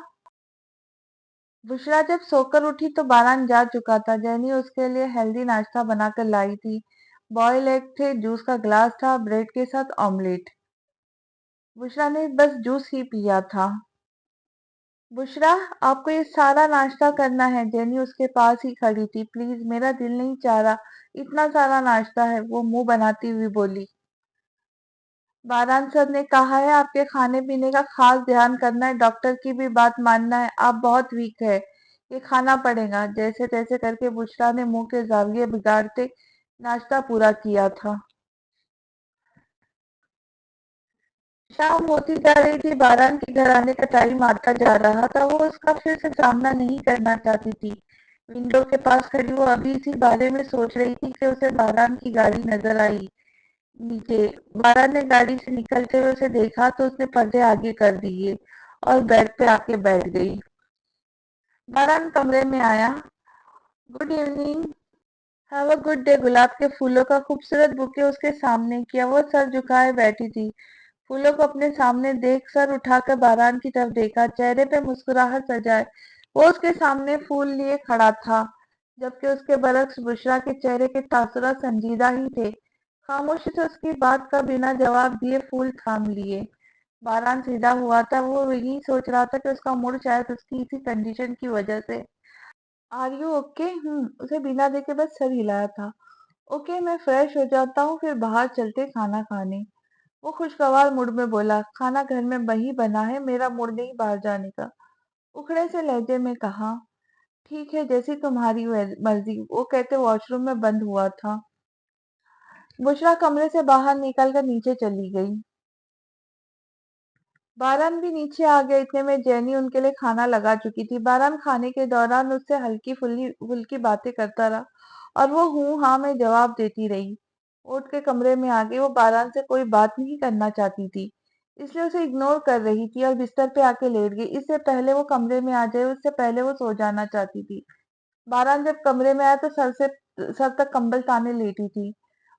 बुशरा जब सोकर उठी तो बारान जा चुका था। जैनी उसके लिए हेल्दी नाश्ता बनाकर लाई थी। बॉयल एग थे, जूस का ग्लास था, ब्रेड के साथ ऑमलेट। बुशरा ने बस जूस ही पिया था। बुशरा, आपको ये सारा नाश्ता करना है। जेनी उसके पास ही खड़ी थी। प्लीज, मेरा दिल नहीं चाह रहा, इतना सारा नाश्ता है, वो मुंह बनाती हुई बोली। बारान सर ने कहा है आपके खाने पीने का खास ध्यान करना है, डॉक्टर की भी बात मानना है, आप बहुत वीक है, ये खाना पड़ेगा। जैसे तैसे करके बुशरा ने मुंह के जाविये बिगाड़ते नाश्ता पूरा किया था। शाम होती जा रही थी। बारान के घर आने का टाइम आता जा रहा था। वो उसका फिर से सामना नहीं करना चाहती थी। विंडो के पास खड़ी वो अभी इसी बारे में सोच रही थी कि उसे बारान की गाड़ी नजर आई। नीचे बारान ने गाड़ी से निकलते हुए उसे देखा तो उसने पर्दे आगे कर दिए और बेड पे आके बैठ गई। बारान कमरे में आया। Good evening. Have a good day. गुलाब के फूलों का खूबसूरत बुके उसके सामने किया। वो सर झुकाए बैठी थी। फूलों को अपने सामने देख सर उठाकर बारान की तरफ देखा। चेहरे पे मुस्कुराहट सजाए वो उसके सामने फूल लिए खड़ा था, जबकि उसके बरक्स बुशरा के चेहरे के तासुरात संजीदा ही थे। खामोशी से उसकी बात का बिना जवाब दिए फूल थाम लिए। बारान सीधा हुआ था। वो यही सोच रहा था कि उसका मूड शायद उसकी इसी कंडीशन की वजह से। Are you okay? उसे बिना देखे बस सर हिलाया था। ओके, मैं फ्रेश हो जाता हूँ, फिर बाहर चलते खाना खाने। वो खुशगवार मूड में बोला, खाना घर में वही बना है, मेरा मूड नहीं बाहर जाने का। उखड़े से लहजे में कहा, ठीक है, जैसी तुम्हारी मर्जी। वो कहते वॉशरूम में बंद हुआ था। बुशरा कमरे से बाहर निकलकर नीचे चली गई। बारान भी नीचे आ गया। इतने में जेनी उनके लिए खाना लगा चुकी थी। बारान खाने के दौरान उससे हल्की फुल्की फुल्की बातें करता रहा और वो हूँ हाँ में जवाब देती रही। उठ के कमरे में आ गई। वो बारान से कोई बात नहीं करना चाहती थी, इसलिए उसे इग्नोर कर रही थी और बिस्तर पे आके लेट गई। इससे पहले वो कमरे में आ जाए, उससे पहले वो सो जाना चाहती थी। बारान जब कमरे में आया तो सर तक कंबल ताने लेटी थी।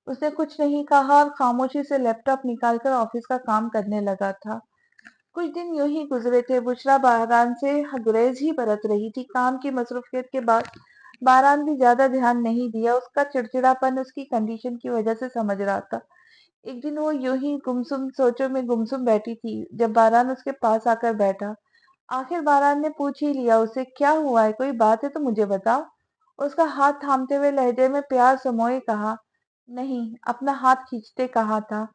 उसने कुछ नहीं कहा और खामोशी से लैपटॉप निकालकर ऑफिस का काम करने लगा था। कुछ दिन यूं ही गुजरे थे। बुशरा बारान से गुरेज ही बरत रही थी। काम की मसरूफियत के बाद बारान भी ज्यादा ध्यान नहीं दिया। उसका चिड़चिड़ापन उसकी कंडीशन की वजह से समझ रहा था। एक दिन वो यूं ही गुमसुम सोचों में गुमसुम बैठी थी जब बारान उसके पास आकर बैठा। आखिर बारान ने पूछ ही लिया उसे, क्या हुआ है, कोई बात है तो मुझे बताओ। उसका हाथ थामते हुए लहजे में प्यार समोए कहा, नहीं, अपना हाथ खींचते कहा था।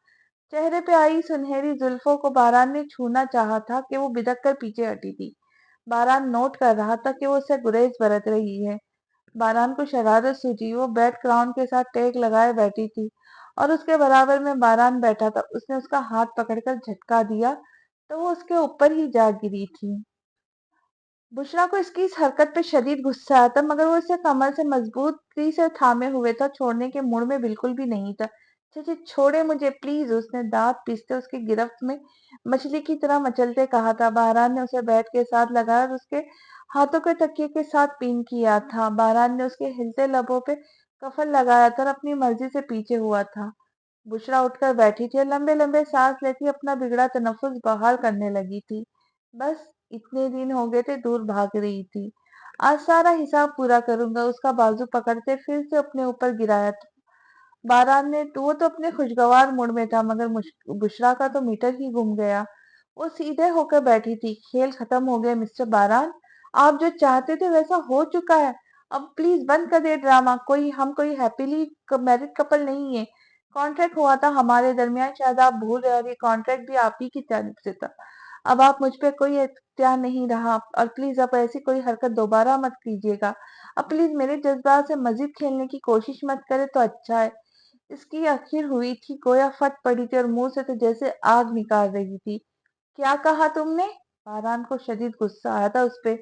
चेहरे पे आई सुनहरी जुल्फों को बारान ने छूना चाहा था कि वो बिदक कर पीछे हटी थी। बारान नोट कर रहा था कि वो उससे गुरेज बरत रही है। बारान को शरारत सूझी। वो बैक ग्राउंड के साथ टेक लगाए बैठी थी और उसके बराबर में बारान बैठा था। उसने उसका हाथ पकड़कर झटका दिया तो वो उसके ऊपर ही जा गिरी थी। बुशरा को इसकी इस हरकत पे शदीद गुस्सा आया था, मगर वो इसे कमर से मजबूती से थामे हुए था। छोड़ने के मूड में बिल्कुल भी नहीं था। चाची, छोड़े मुझे प्लीज। उसने दांत पीसते उसकी गिरफ्त में मछली की तरह मचलते कहा था। बारान ने उसे बेड के साथ लगाया और उसके हाथों के तकिए के साथ पिन किया था। बारान ने उसके हिलते लबों पे कफल लगाया था और अपनी मर्जी से पीछे हुआ था। बुशरा उठकर बैठी थी और लंबे लंबे सांस लेती अपना बिगड़ा तनफुस बाहर करने लगी थी। बस इतने दिन हो गए थे दूर भाग रही थी, आज सारा हिसाब पूरा करूंगा। उसका बाजू पकड़ते फिर से अपने ऊपर गिराया था। बारान ने वो तो अपने खुशगवार मूड में था, मगर बुशरा का तो मीटर ही गुम गया। वो सीधे होकर बैठी थी। खेल खत्म हो गया मिस्टर बारान, आप जो चाहते थे वैसा हो चुका है। अब प्लीज बंद कर दे ड्रामा। हम कोई हैप्पीली मैरिड कपल नहीं है। कॉन्ट्रैक्ट हुआ था हमारे दरमियान, शायद आप भूल रहे, और ये कॉन्ट्रैक्ट भी आप ही की जानिब से था। अब आप मुझ पे कोई इख्तियार नहीं रहा, और प्लीज अब ऐसी कोई हरकत दोबारा मत कीजिएगा। अब प्लीज मेरे जज्बात से मजीद खेलने की कोशिश मत करे तो अच्छा है। इसकी आखिर हुई थी, गोया फट पड़ी थी और मुंह से तो जैसे आग निकाल रही थी। क्या कहा तुमने? बारान को शदीद गुस्सा आया था उस पे।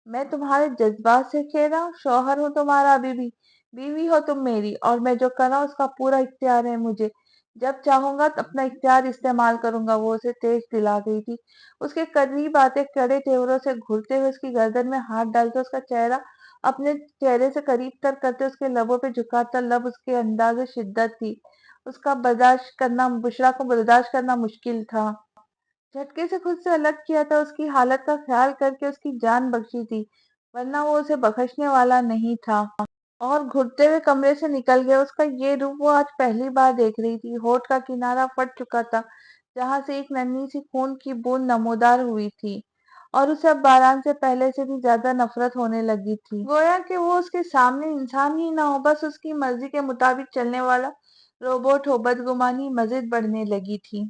मैं तुम्हारे जज्बात से खेल रहा हूँ? शौहर हूँ तुम्हारा अभी भी, बीवी हो तुम मेरी, और मैं जो कर रहा हूँ उसका पूरा इख्तियार है मुझे। जब चाहूंगा तो अपना इख्तियार इस्तेमाल करूंगा। वो उसे तेज दिला गई थी। उसके करीब आते कड़े तेवरों से घुरते हुए उसकी गर्दन में हाथ डालकर उसका चेहरा अपने चेहरे से करीब तर करते उसके लबों पे झुकाता लब उसके अंदाज शिद्दत थी। उसका बर्दाश्त करना, बुशरा को बर्दाश्त करना मुश्किल था। झटके से खुद से अलग किया था, उसकी हालत का ख्याल करके उसकी जान बख्शी थी, वरना वो उसे बख्शने वाला नहीं था। और घुटते हुए कमरे से निकल गया। उसका ये रूप वो आज पहली बार देख रही थी। होठ का किनारा फट चुका था, जहां से एक नन्ही सी खून की बूंद नमोदार हुई थी, اور اسے اب باران سے پہلے سے بھی زیادہ نفرت ہونے لگی تھی، گویا کہ وہ اس کے سامنے انسان ہی نہ ہو، بس اس کی مرضی کے مطابق چلنے والا روبوٹ ہو۔ بدگمانی مزید بڑھنے لگی تھی۔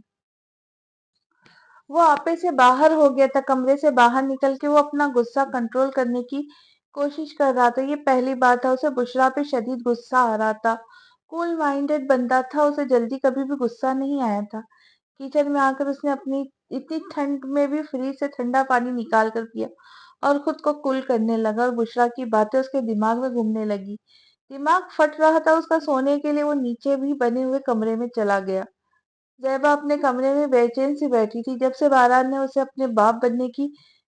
وہ آپے سے باہر ہو گیا تھا۔ کمرے سے باہر نکل کے وہ اپنا غصہ کنٹرول کرنے کی کوشش کر رہا تھا۔ یہ پہلی بار تھا اسے بشریٰ پہ شدید غصہ آ رہا تھا۔ کول مائنڈڈ بندہ تھا، اسے جلدی کبھی بھی غصہ نہیں آیا تھا۔ کچن میں آ کر اس نے اپنی اتنی ٹھنڈ میں بھی فریج سے ٹھنڈا پانی نکال کر پیا اور خود کو کول کرنے لگا، اور بشریٰ کی باتیں اس کے دماغ میں گھومنے لگی۔ دماغ پھٹ رہا تھا اس کا۔ سونے کے لیے وہ نیچے بھی بنے ہوئے کمرے میں چلا گیا۔ زیبا اپنے کمرے میں بے چین سی بیٹھی تھی۔ جب سے باران نے اسے اپنے باپ بننے کی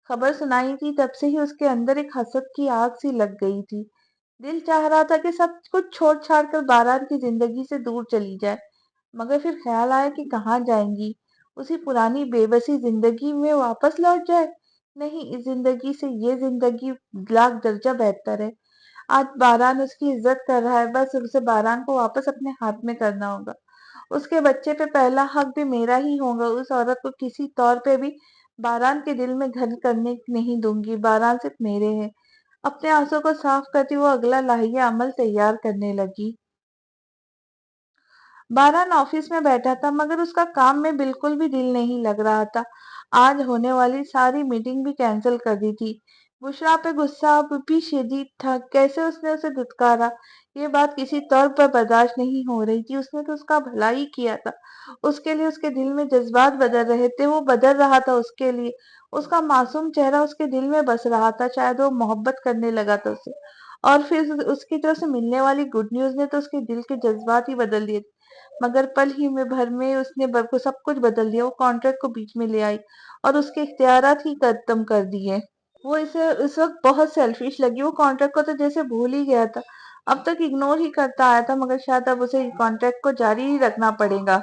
خبر سنائی تھی، تب سے ہی اس کے اندر ایک حسد کی آگ سی لگ گئی تھی۔ دل چاہ رہا تھا کہ سب کچھ چھوڑ چھاڑ کر باران کی زندگی سے دور چلی جائے، مگر پھر خیال آیا کہ کہاں جائیں گی؟ اسی پرانی بے بسی زندگی میں واپس لوٹ جائے؟ نہیں، اس زندگی سے یہ زندگی لاکھ درجہ بہتر ہے۔ آج باران اس کی عزت کر رہا ہے، بس اسے باران کو واپس اپنے ہاتھ میں کرنا ہوگا۔ اس کے بچے پہ پہلا حق بھی میرا ہی ہوگا۔ اس عورت کو کسی طور پہ بھی باران کے دل میں گھر کرنے نہیں دوں گی۔ باران صرف میرے ہے۔ اپنے آنسوں کو صاف کرتی وہ اگلا لائحہ عمل تیار کرنے لگی۔ باران آفس میں بیٹھا تھا، مگر اس کا کام میں بالکل بھی دل نہیں لگ رہا تھا۔ آج ہونے والی ساری میٹنگ بھی کینسل کر دی تھی۔ بشریٰ پہ غصہ اب بھی شدید تھا۔ کیسے اس نے اسے دھتکارا، یہ بات کسی طور پر برداشت نہیں ہو رہی تھی۔ اس نے تو اس کا بھلا ہی کیا تھا۔ اس کے لیے اس کے دل میں جذبات بدل رہے تھے، وہ بدل رہا تھا اس کے لیے۔ اس کا معصوم چہرہ اس کے دل میں بس رہا تھا، شاید وہ محبت کرنے لگا تھا اسے، اور پھر اس کی طرف سے ملنے والی گڈ نیوز نے تو اس کے دل کے جذبات ہی بدل دیے تھے۔ مگر پل ہی میں بھر میں اس نے سب کچھ بدل دیا۔ وہ کانٹریکٹ کو بیچ میں لے آئی اور اس کے اختیارات ہی ختم کر دیے۔ وہ اسے اس وقت بہت سیلفش لگی۔ وہ کانٹریکٹ کو تو جیسے بھول ہی گیا تھا، اب تک اگنور ہی کرتا آیا تھا، مگر شاید اب اسے کانٹریکٹ کو جاری ہی رکھنا پڑے گا۔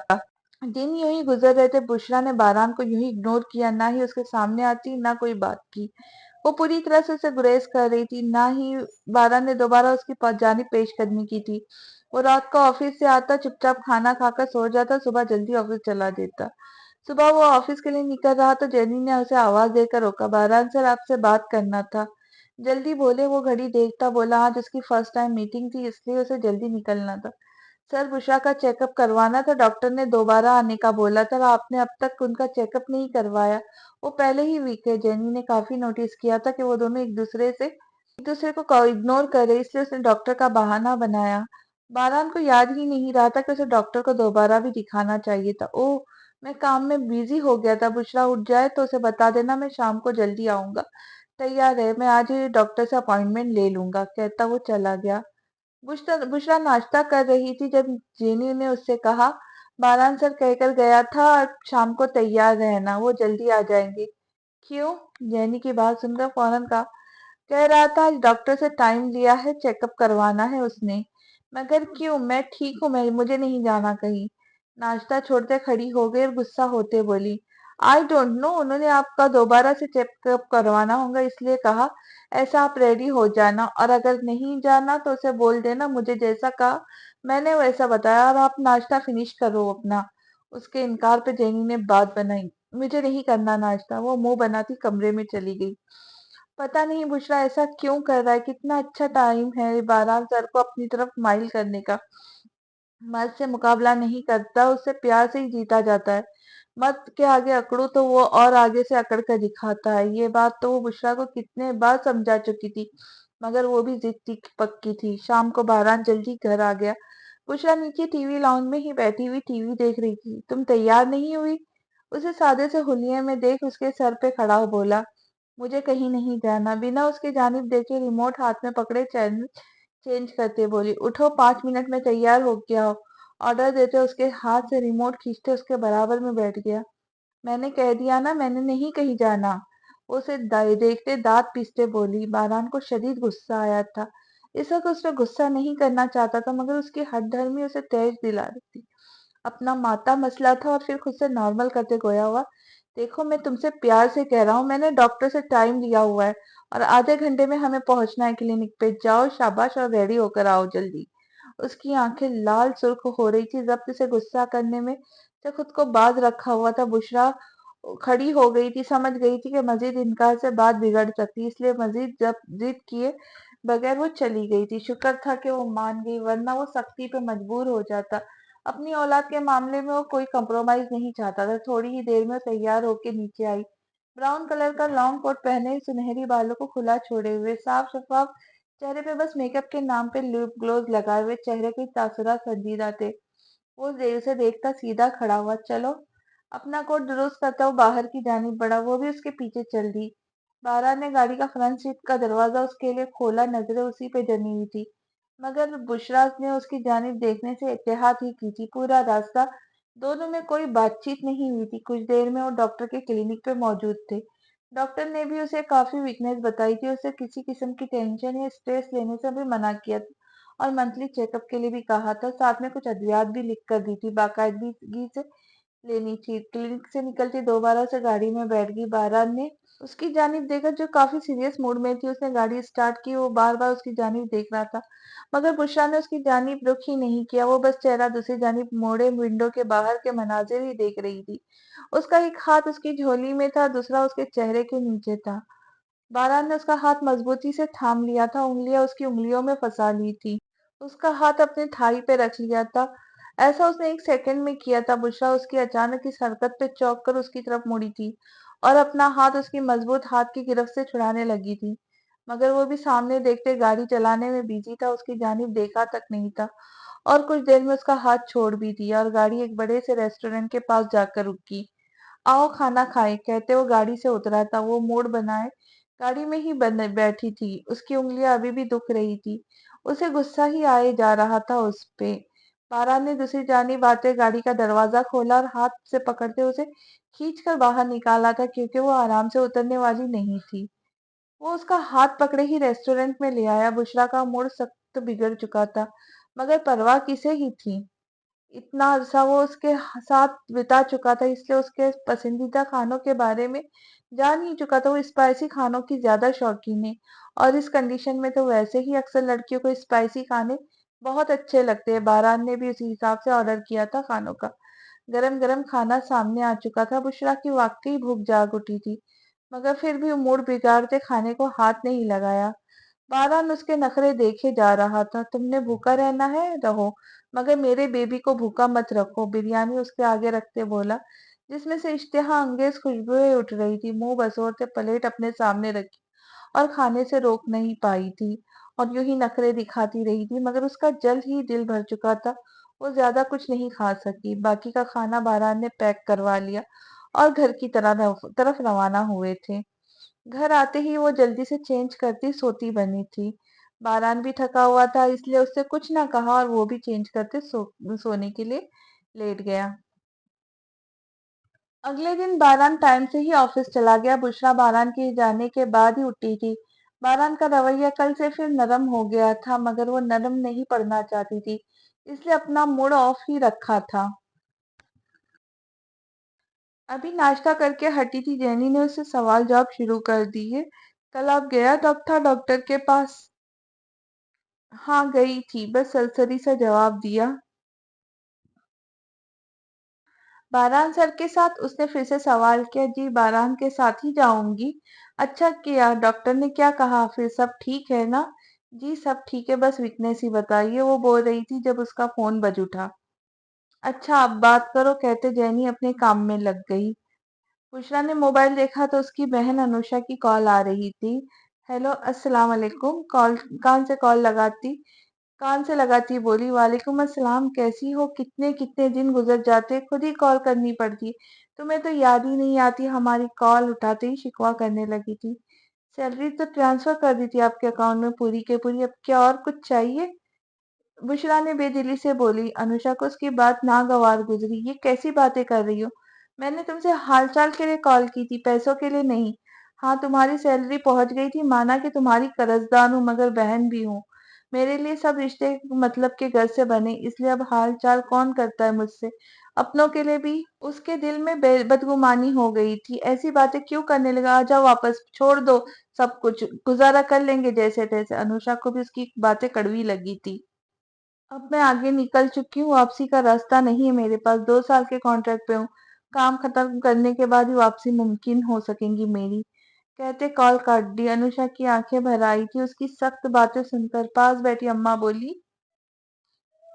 دن یوں ہی گزر رہے تھے۔ بشریٰ نے باران کو یوں ہی اگنور کیا، نہ ہی اس کے سامنے آتی، نہ کوئی بات کی۔ وہ پوری طرح سے اسے گریز کر رہی تھی، نہ ہی باران نے دوبارہ اس کی جانب پیش قدمی کی تھی۔ وہ رات کو آفس سے آتا، چپ چاپ کھانا کھا کر سو جاتا، صبح جلدی آفس چلا دیتا۔ صبح وہ آفس کے لیے نکل رہا تو جینی نے اسے آواز دے کر روکا۔ باران سر، آپ سے بات کرنا تھا۔ جلدی بولے۔ وہ گھڑی دیکھتا بولا، آج اس کی فرسٹ ٹائم میٹنگ تھی، اس لیے اسے جلدی نکلنا تھا۔ سر، بشریٰ کا چیک اپ کروانا تھا، ڈاکٹر نے دوبارہ آنے کا بولا تھا، آپ نے اب تک ان کا چیک اپ نہیں کروایا۔ وہ پہلے ہی ویک ہے۔ جینی نے کافی نوٹس کیا تھا کہ وہ دونوں ایک دوسرے کو اگنور کر رہے، اس لیے اس نے ڈاکٹر کا بہانہ بنایا۔ باران کو یاد ہی نہیں رہا تھا کہ اسے ڈاکٹر کو دوبارہ بھی دکھانا چاہیے تھا۔ اوہ، میں کام میں بیزی ہو گیا تھا۔ بشریٰ اٹھ جائے تو اسے بتا دینا، میں شام کو جلدی آؤں گا۔ تیار ہے، میں آج ہی ڈاکٹر سے اپائنٹمنٹ لے لوں گا، کہتا وہ چلا گیا۔ بشریٰ ناشتہ کر رہی تھی جب جینی نے اس سے کہا، باران سر کہہ کر گیا تھا شام کو تیار رہنا، وہ جلدی آ جائیں گے۔ کیوں؟ جینی کی بات سن کر فوراً کہا، کہہ رہا تھا آج ڈاکٹر سے ٹائم لیا ہے، چیک اپ کروانا ہے اس نے۔ مگر کیوں؟ میں ٹھیک ہوں، مجھے نہیں جانا کہیں۔ ناشتہ چھوڑتے کھڑی ہو گئی اور غصہ ہوتے بولی، آئی ڈونٹ نو، انہوں نے آپ کا دوبارہ سے چیک اپ کروانا ہوگا اس لیے کہا۔ ایسا آپ ریڈی ہو جانا، اور اگر نہیں جانا تو اسے بول دینا مجھے جیسا کہا میں نے ویسا بتایا، اور آپ ناشتہ فنش کرو اپنا۔ اس کے انکار پہ جینی نے بات بنائی، مجھے نہیں کرنا ناشتہ۔ وہ منہ بناتی کمرے میں چلی گئی۔ پتا نہیں بشریٰ ایسا کیوں کر رہا ہے، کتنا اچھا ٹائم ہے باران سر کو اپنی طرف مائل کرنے کا۔ مرد سے مقابلہ نہیں کرتا، اس سے پیار سے ہی جیتا جاتا ہے۔ مرد کے آگے اکڑو تو وہ اور آگے سے اکڑ کر دکھاتا ہے۔ یہ بات تو وہ بشریٰ کو کتنے بار سمجھا چکی تھی، مگر وہ بھی ضد پکی تھی۔ شام کو باران جلدی گھر آ گیا۔ بشریٰ نیچے ٹی وی لاؤنج میں ہی بیٹھی ہوئی ٹی وی دیکھ رہی تھی۔ تم تیار نہیں ہوئی؟ اسے سادے سے حلیے میں دیکھ اس کے سر پہ کھڑا ہو بولا، مجھے کہیں نہیں جانا۔ بنا اس کی جانب دیکھے ریموٹ ہاتھ میں پکڑے چینل چینج کرتے بولی، اٹھو، 5 منٹ میں تیار ہو گیا ہو۔ آرڈر دیتے اس کے ہاتھ سے ریموٹ کھینچتے اس کے برابر میں بیٹھ گیا۔ میں نے کہہ دیا نا، میں نے نہیں کہیں جانا۔ وہ اسے دیکھتے دانت پیستے بولی۔ باران کو شدید غصہ آیا تھا۔ اس وقت اس پہ غصہ نہیں کرنا چاہتا تھا، مگر اس کی ہٹ دھرمی اسے تیز دلا رہی تھی۔ اپنا ماتا مسئلہ تھا، اور پھر خود سے نارمل کرتے گویا ہوا، دیکھو میں تم سے پیار سے کہہ رہا ہوں، میں نے ڈاکٹر سے ٹائم لیا ہوا ہے، اور آدھے گھنٹے میں ہمیں پہنچنا ہے کلینک پہ۔ جاؤ، شاباش، اور ریڈی ہو کر آؤ جلدی۔ اس کی آنکھیں لال سرخ ہو رہی تھی۔ ضبط سے غصہ کرنے میں سے خود کو باز رکھا ہوا تھا۔ بشریٰ खड़ी हो गई थी, समझ गई थी कि मजीद इनकार से बात बिगड़ सकती, इसलिए मजीद जब जिद किए बगैर वो चली गई थी। शुक्र था कि वो मान गई, वरना वो सख्ती पे मजबूर हो जाता। अपनी औलाद के मामले में वो कोई कंप्रोमाइज नहीं चाहता था। थोड़ी ही देर में तैयार होके नीचे आई, ब्राउन कलर का लॉन्ग कोट पहने, सुनहरी बालों को खुला छोड़े हुए, साफ शफाफ चेहरे पे बस मेकअप के नाम पे लिप ग्लोज लगाए हुए, चेहरे के तासुरात संजीदा थे। वो उसे देखता सीधा खड़ा हुआ। चलो, अपना कोट दुरुस्त करता वो बाहर की जानिब बढ़ा, वो भी उसके पीछे चल दी। बारह ने गाड़ी का फ्रंट सीट का दरवाजा उसके लिए खोला, नजरें उसी पे जमी हुई थी, मगर बुशरा ने उसकी जानिब देखने से एहतियात ही की थी। पूरा रास्ता दोनों में कोई बातचीत नहीं हुई थी। कुछ देर में वो डॉक्टर के क्लिनिक पे मौजूद थे। डॉक्टर ने भी उसे काफी वीकनेस बताई थी, उसे किसी किस्म की टेंशन या स्ट्रेस लेने से भी मना किया और मंथली चेकअप के लिए भी कहा था। साथ में कुछ अद्वियात भी लिख कर दी थी, बाकायदगी से लेनी थी। क्लिनिक से निकलती दोबारा से गाड़ी में बैठ गई। बारात ने उसकी जानिब देखा, जो काफी सीरियस मूड में थी। उसने गाड़ी स्टार्ट की, वो बार बार उसकी जानिब देख रहा था, मगर बुशरा ने उसकी जानिब रुख ही नहीं किया। वो बस चेहरा दूसरी जानिब मोड़े विंडो के बाहर के मनाजिर ही देख रही थी। उसका एक हाथ उसकी झोली में था, दूसरा उसके चेहरे के नीचे था। बारात ने उसका हाथ मजबूती से थाम लिया था, उंगलियां उसकी उंगलियों में फंसा ली थी। उसका हाथ अपने थाई पे रख लिया था। ऐसा उसने एक सेकंड में किया था। बुशरा उसकी अचानक इस हरकत पे चौंक कर उसकी तरफ मुड़ी थी और अपना हाथ उसकी मजबूत हाथ की गिरफ्त से छुड़ाने लगी थी, मगर वो भी सामने देखते गाड़ी चलाने में बिजी था, उसकी जानिब देखा तक नहीं था। और कुछ देर में उसका हाथ छोड़ भी दिया और गाड़ी एक बड़े से रेस्टोरेंट के पास जाकर रुकी। आओ खाना खाएं, कहते वो गाड़ी से उतरा था। वो मोड़ बनाए गाड़ी में ही बन बैठी थी, उसकी उंगलियां अभी भी दुख रही थी। उसे गुस्सा ही आए जा रहा था उस पे। बारह ने दूसरी जानिब आते गाड़ी का दरवाजा खोला और हाथ से पकड़ते उसे खींच कर बाहर निकाला था, क्योंकि वो आराम से उतरने वाली नहीं थी। वो उसका हाथ पकड़े ही रेस्टोरेंट में ले आया। बुशरा का मूड सख्त बिगड़ चुका था, मगर परवाह किसे ही थी। इतना अरसा वो उसके साथ बिता चुका था, इसलिए उसके पसंदीदा खानों के बारे में जान ही चुका था। वो स्पाइसी खानों की ज्यादा शौकीन है, और इस कंडीशन में तो वैसे ही अक्सर लड़कियों को स्पाइसी खाने बहुत अच्छे लगते हैं। बारात ने भी उसी हिसाब से ऑर्डर किया था खानों का। गरम गरम खाना सामने आ चुका था। बुशरा की वाकई भूख जाग उठी थी, मगर फिर भी मूड बिगाड़ते खाने को हाथ नहीं लगाया। बारहान उसके नखरे देखे जा रहा था। तुमने भूखा रहना है, रहो, मगर मेरे बेबी को भूखा मत रखो, बिरयानी उसके आगे रखते बोला, जिसमें से इश्तेहा अंगेज खुशबुएं उठ रही थी। मुंह बसोरते प्लेट अपने सामने रखी और खाने से रोक नहीं पाई थी, और यूं ही नखरे दिखाती रही थी, मगर उसका जल्द ही दिल भर चुका था। वो ज्यादा कुछ नहीं खा सकी। बाकी का खाना बारात ने पैक करवा लिया और घर की तरफ रवाना हुए थे। घर आते ही वो जल्दी से चेंज करती सोती बनी थी। बारान भी थका हुआ था, इसलिए उससे कुछ ना कहा और वो भी चेंज करते सोने के लिए लेट गया। अगले दिन बारान टाइम से ही ऑफिस चला गया। बुशरा बारान के जाने के बाद ही उठी थी। बारान का रवैया कल से फिर नरम हो गया था, मगर वो नरम नहीं पड़ना चाहती थी, इसलिए अपना मूड ऑफ ही रखा था। अभी नाश्ता करके हटी थी, जेनी ने उससे सवाल जवाब शुरू कर दिए। कल आप गया था डॉक्टर के पास? हाँ, गई थी, बस सरसरी सा जवाब दिया। बारान सर के साथ? उसने फिर से सवाल किया। जी, बारान के साथ ही जाऊंगी। अच्छा किया। डॉक्टर ने क्या कहा फिर, सब ठीक है ना? जी, सब ठीक है, बस वीकनेस ही बताइए, वो बोल रही थी जब उसका फोन बज उठा। अच्छा, आप बात करो, कहते जैनी अपने काम में लग गई। बुशरा ने मोबाइल देखा तो उसकी बहन अनुषा की कॉल आ रही थी। हेलो, अस्सलाम वालेकुम। कॉल कान से कॉल लगाती कान से लगाती बोली, वालेकुम अस्सलाम, कैसी हो? कितने कितने दिन गुजर जाते, खुद ही कॉल करनी पड़ती, तुम्हें तो याद ही नहीं आती। हमारी कॉल उठाते ही शिकवा करने लगी थी। सैलरी तो ट्रांसफर कर दी थी आपके अकाउंट में पूरी के पूरी, अब क्या और कुछ चाहिए? बुशरा ने बेदिली से बोली। अनुषा को उसकी बात नागवार गुजरी। ये कैसी बातें कर रही हो? मैंने तुमसे हालचाल के लिए कॉल की थी, पैसों के लिए नहीं। हाँ, तुम्हारी सैलरी पहुंच गई थी, माना कि तुम्हारी कर्जदार हूँ, मगर बहन भी हूँ। मेरे लिए सब रिश्ते मतलब के घर से बने, इसलिए अब हाल चाल कौन करता है मुझसे? अपनों के लिए भी। उसके दिल में बदगुमानी हो गई थी। ऐसी बातें क्यों करने लगा? आ जाओ वापस, छोड़ दो सब कुछ, गुजारा कर लेंगे जैसे तैसे। अनुषा को भी उसकी बातें कड़वी लगी थी। अब मैं आगे निकल चुकी हूँ, वापसी का रास्ता नहीं है मेरे पास, 2 साल के कॉन्ट्रैक्ट पे हूँ। काम खत्म करने के बाद ही वापसी मुमकिन हो सकेगी मेरी। कहते कॉल काट दी। अनुषा की आंखें भर आई थी उसकी सख्त बातें सुनकर। पास बैठी अम्मा बोली,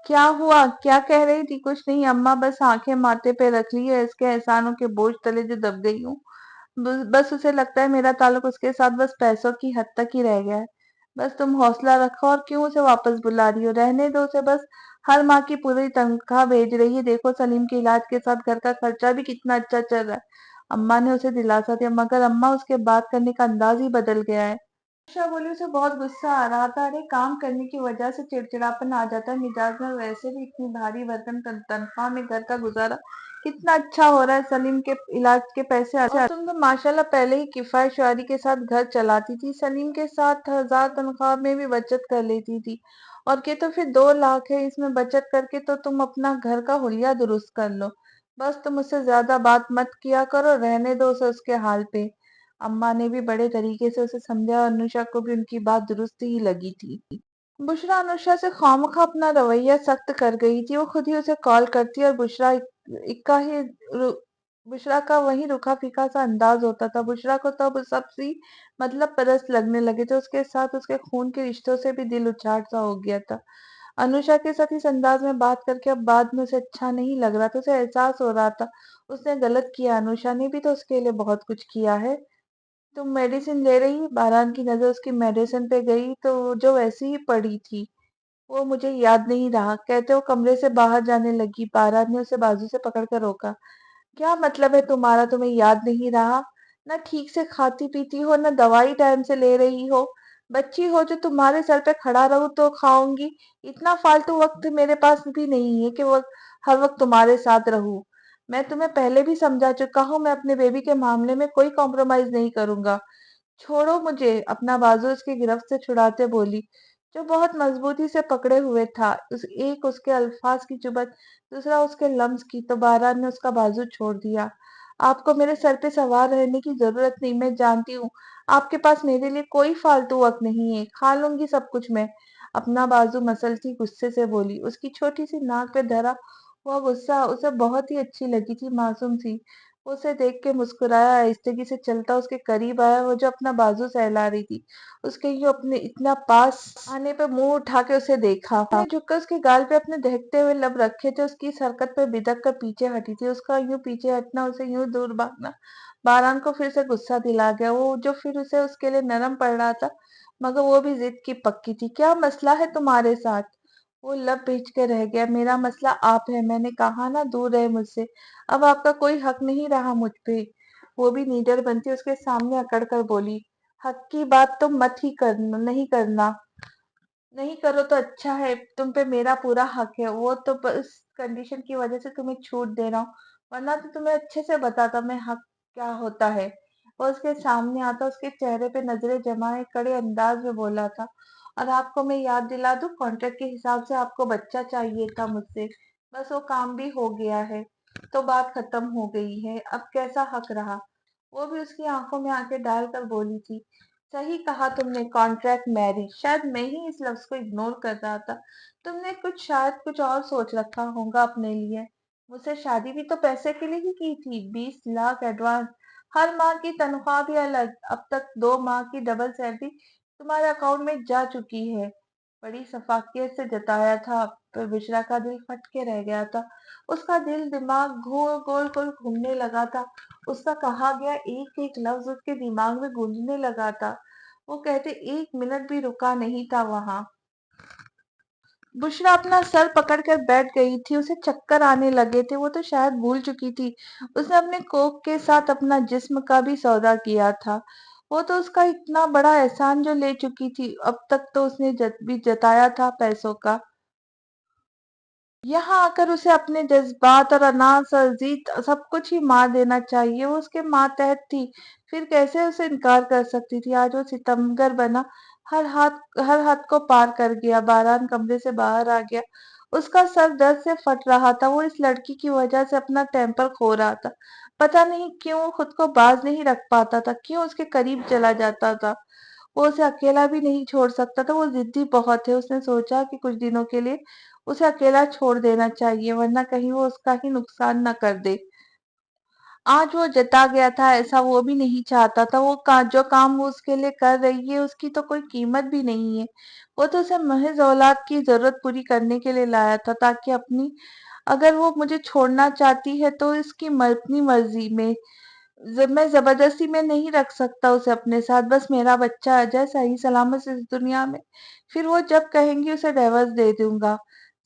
क्या हुआ, क्या कह रही थी? कुछ नहीं अम्मा, बस आंखें माथे पे रख ली है, इसके एहसानों के बोझ तले जो दब गई हूँ। बस उसे लगता है मेरा ताल्लुक उसके साथ बस पैसों की हद तक ही रह गया है। बस तुम हौसला रखो। और क्यों उसे वापस बुला रही हो? रहने दो उसे। बस हर माह की पूरी तनख्वाह भेज रही है। देखो सलीम के इलाज के साथ घर का खर्चा भी कितना अच्छा चल रहा है। अम्मा ने उसे दिलासा दिया, मगर अम्मा उसके बात करने का अंदाज ही बदल गया है। आशा बोली, उसे बहुत गुस्सा आ रहा था। अरे काम करने की वजह से चिड़चिड़ापन आ जाता है मिजाज में। वैसे भी इतनी भारी भरकम तनख्वाह में घर का गुजारा कितना अच्छा हो रहा है। सलीम के इलाज के पैसे और तुम तो माशाल्लाह पहले ही किफायत शुआरी के साथ घर चलाती थी। सलीम के 7,000 तनख्वाह में भी बचत कर लेती थी। और ये तो फिर 2 लाख है। इसमें बचत करके तो तुम अपना घर का हुलिया दुरुस्त कर लो। बस तुम उससे ज्यादा बात मत किया करो। रहने दो उसे उसके हाल पे। अम्मा ने भी बड़े तरीके से उसे समझा और अनुषा को भी उनकी बात दुरुस्त ही लगी थी। बुशरा अनुषा से खामखा अपना रवैया सख्त कर गई थी। वो खुद ही उसे कॉल करती और इक्का ही रु- बुशरा का वही रुखा फीका सा अंदाज होता था। बुशरा को तब सबसे मतलब परस्त लगने लगे थे। उसके साथ उसके खून के रिश्तों से भी दिल उचाट सा हो गया था। अनुषा के साथ इस अंदाज में बात करके अब बाद में उसे अच्छा नहीं लग रहा था। उसे एहसास हो रहा था उसने गलत किया। अनुषा ने भी तो उसके लिए बहुत कुछ किया है। तुम मेडिसिन ले रही? बारान की नजर उसकी मेडिसिन पे गई तो जो वैसी ही पड़ी थी। वो मुझे याद नहीं रहा, कहते वो कमरे से बाहर जाने लगी। बारान ने उसे बाजू से पकड़कर रोका। क्या मतलब है तुम्हारा? तुम्हें याद नहीं रहा? ना ठीक से खाती पीती हो, ना दवाई टाइम से ले रही हो। बच्ची हो जो तुम्हारे सर पे खड़ा रहूं तो खाऊंगी। इतना फालतू वक्त मेरे पास भी नहीं है कि वो हर वक्त तुम्हारे साथ रहूं। मैं तुम्हें पहले भी समझा चुका हूँ, मैं अपने बेबी के मामले में कोई कॉम्प्रोमाइज नहीं करूंगा। छोड़ो मुझे। अपना बाजू उसकी गिरफ्त से छुड़ाते बोली, जो बहुत मजबूती से पकड़े हुए था। एक उसके अल्फाज की चुभन, दूसरा उसके लम्स की। तो बारान ने उसका बाजू छोड़ दिया। आपको मेरे सर पे सवार रहने की जरूरत नहीं। मैं जानती हूँ आपके पास मेरे लिए कोई फालतू वक्त नहीं है। खा लूंगी सब कुछ मैं। अपना बाजू मसलती गुस्से से बोली। उसकी छोटी सी नाक पे धरा हुआ गुस्सा उसे बहुत ही अच्छी लगी थी, मासूम सी। वो उसे देख के मुस्कुराया। आहिस्तेगी से चलता उसके करीब आया। वो जो अपना बाजू सहला रही थी, उसके यूं अपने इतना पास आने पे मुंह उठा के उसे देखा। उसने झुककर उसके गाल पे अपने दहकते हुए लब रखे थे। उसकी इस हरकत पे बिदक कर पीछे हटी थी। उसका यूं पीछे हटना, उसे यूं दूर भागना बारान को फिर से गुस्सा दिला गया। वो जो फिर उसे उसके लिए नरम पड़ रहा था, मगर वो भी जिद की पक्की थी। क्या मसला है तुम्हारे साथ? वो लब भींच के रह गया। मेरा मसला आप है। मैंने कहा ना, दूर रहे मुझसे। अब आपका कोई हक नहीं रहा मुझ पे। वो भी नीडर बनती उसके सामने अकड़ कर बोली, हक की बात तो मत ही करना, नहीं करना। नहीं करो तो अच्छा है। तुम पे मेरा पूरा हक है। वो तो बस कंडीशन की वजह से तुम्हें छूट दे रहा हूँ, वरना तो तुम्हें अच्छे से बताता मैं हक क्या होता है। वो उसके सामने आता उसके चेहरे पे नजरें जमाए कड़े अंदाज में बोला था, और आपको मैं याद दिला दूं, कॉन्ट्रैक्ट के हिसाब से आपको बच्चा चाहिए था मुझसे। बस वो काम भी हो गया है, तो बात खत्म हो गई है। अब कैसा हक रहा? वो भी उसकी आंखों में आंखें डालकर बोली थी, सही कहा तुमने, कॉन्ट्रैक्ट मैरिज। शायद मैं ही इस लफ्ज को इग्नोर कर रहा था। तुमने शायद कुछ और सोच रखा होगा अपने लिए। मुझसे शादी भी तो पैसे के लिए ही की थी। 20 लाख एडवांस, हर माह की तनख्वाह भी अलग। अब तक 2 माह की डबल सैलरी तुम्हारे अकाउंट में जा चुकी है। बड़ी सफाकियत से जताया था, पर बिशरा का दिल फट के रह गया था। उसका दिल दिमाग गोल गोल गोल घूमने लगा था। उसका कहा गया एक एक लफ्ज उसके दिमाग में गूंजने लगा था। वो कहते 1 मिनट भी रुका नहीं था वहां। बुशरा अपना सर पकड़कर बैठ गई थी। उसे चक्कर आने लगे थे। वो तो शायद भूल चुकी थी उसने अपने कोक के साथ अपना जिस्म का भी सौदा किया था। वो तो उसका इतना बड़ा एहसान जो ले चुकी थी। अब तक तो उसने भी जताया था पैसों का। यहाँ आकर उसे अपने जज्बात और अनास और जीत सब कुछ ही मार देना चाहिए। वो उसके मातहत थी, फिर कैसे उसे इनकार कर सकती थी? आज वो सितमगर बना, हर हाथ को पार कर गया। बारान कमरे से बाहर आ गया। उसका सर दर्द से फट रहा था। वो इस लड़की की वजह से अपना टेम्पर खो रहा था। पता नहीं क्यों वो खुद को बाज नहीं रख पाता था, क्यों उसके करीब चला जाता था। वो उसे अकेला भी नहीं छोड़ सकता था। वो जिद्दी बहुत है। उसने सोचा कि कुछ दिनों के लिए उसे अकेला छोड़ देना चाहिए, वरना कहीं वो उसका ही नुकसान न कर दे। आज वो जता गया था, ऐसा वो भी नहीं चाहता था। जो काम वो उसके लिए कर रही है उसकी तो कोई कीमत भी नहीं है। वो तो उसे महज औलाद की जरूरत पूरी करने के लिए लाया था, ताकि अपनी, अगर वो मुझे छोड़ना चाहती है तो इसकी अपनी मर्जी में, मैं जबरदस्ती में नहीं रख सकता उसे अपने साथ। बस मेरा बच्चा आ जाए सही सलामत से इस दुनिया में, फिर वो जब कहेंगी उसे डाइवर्स दे दूंगा।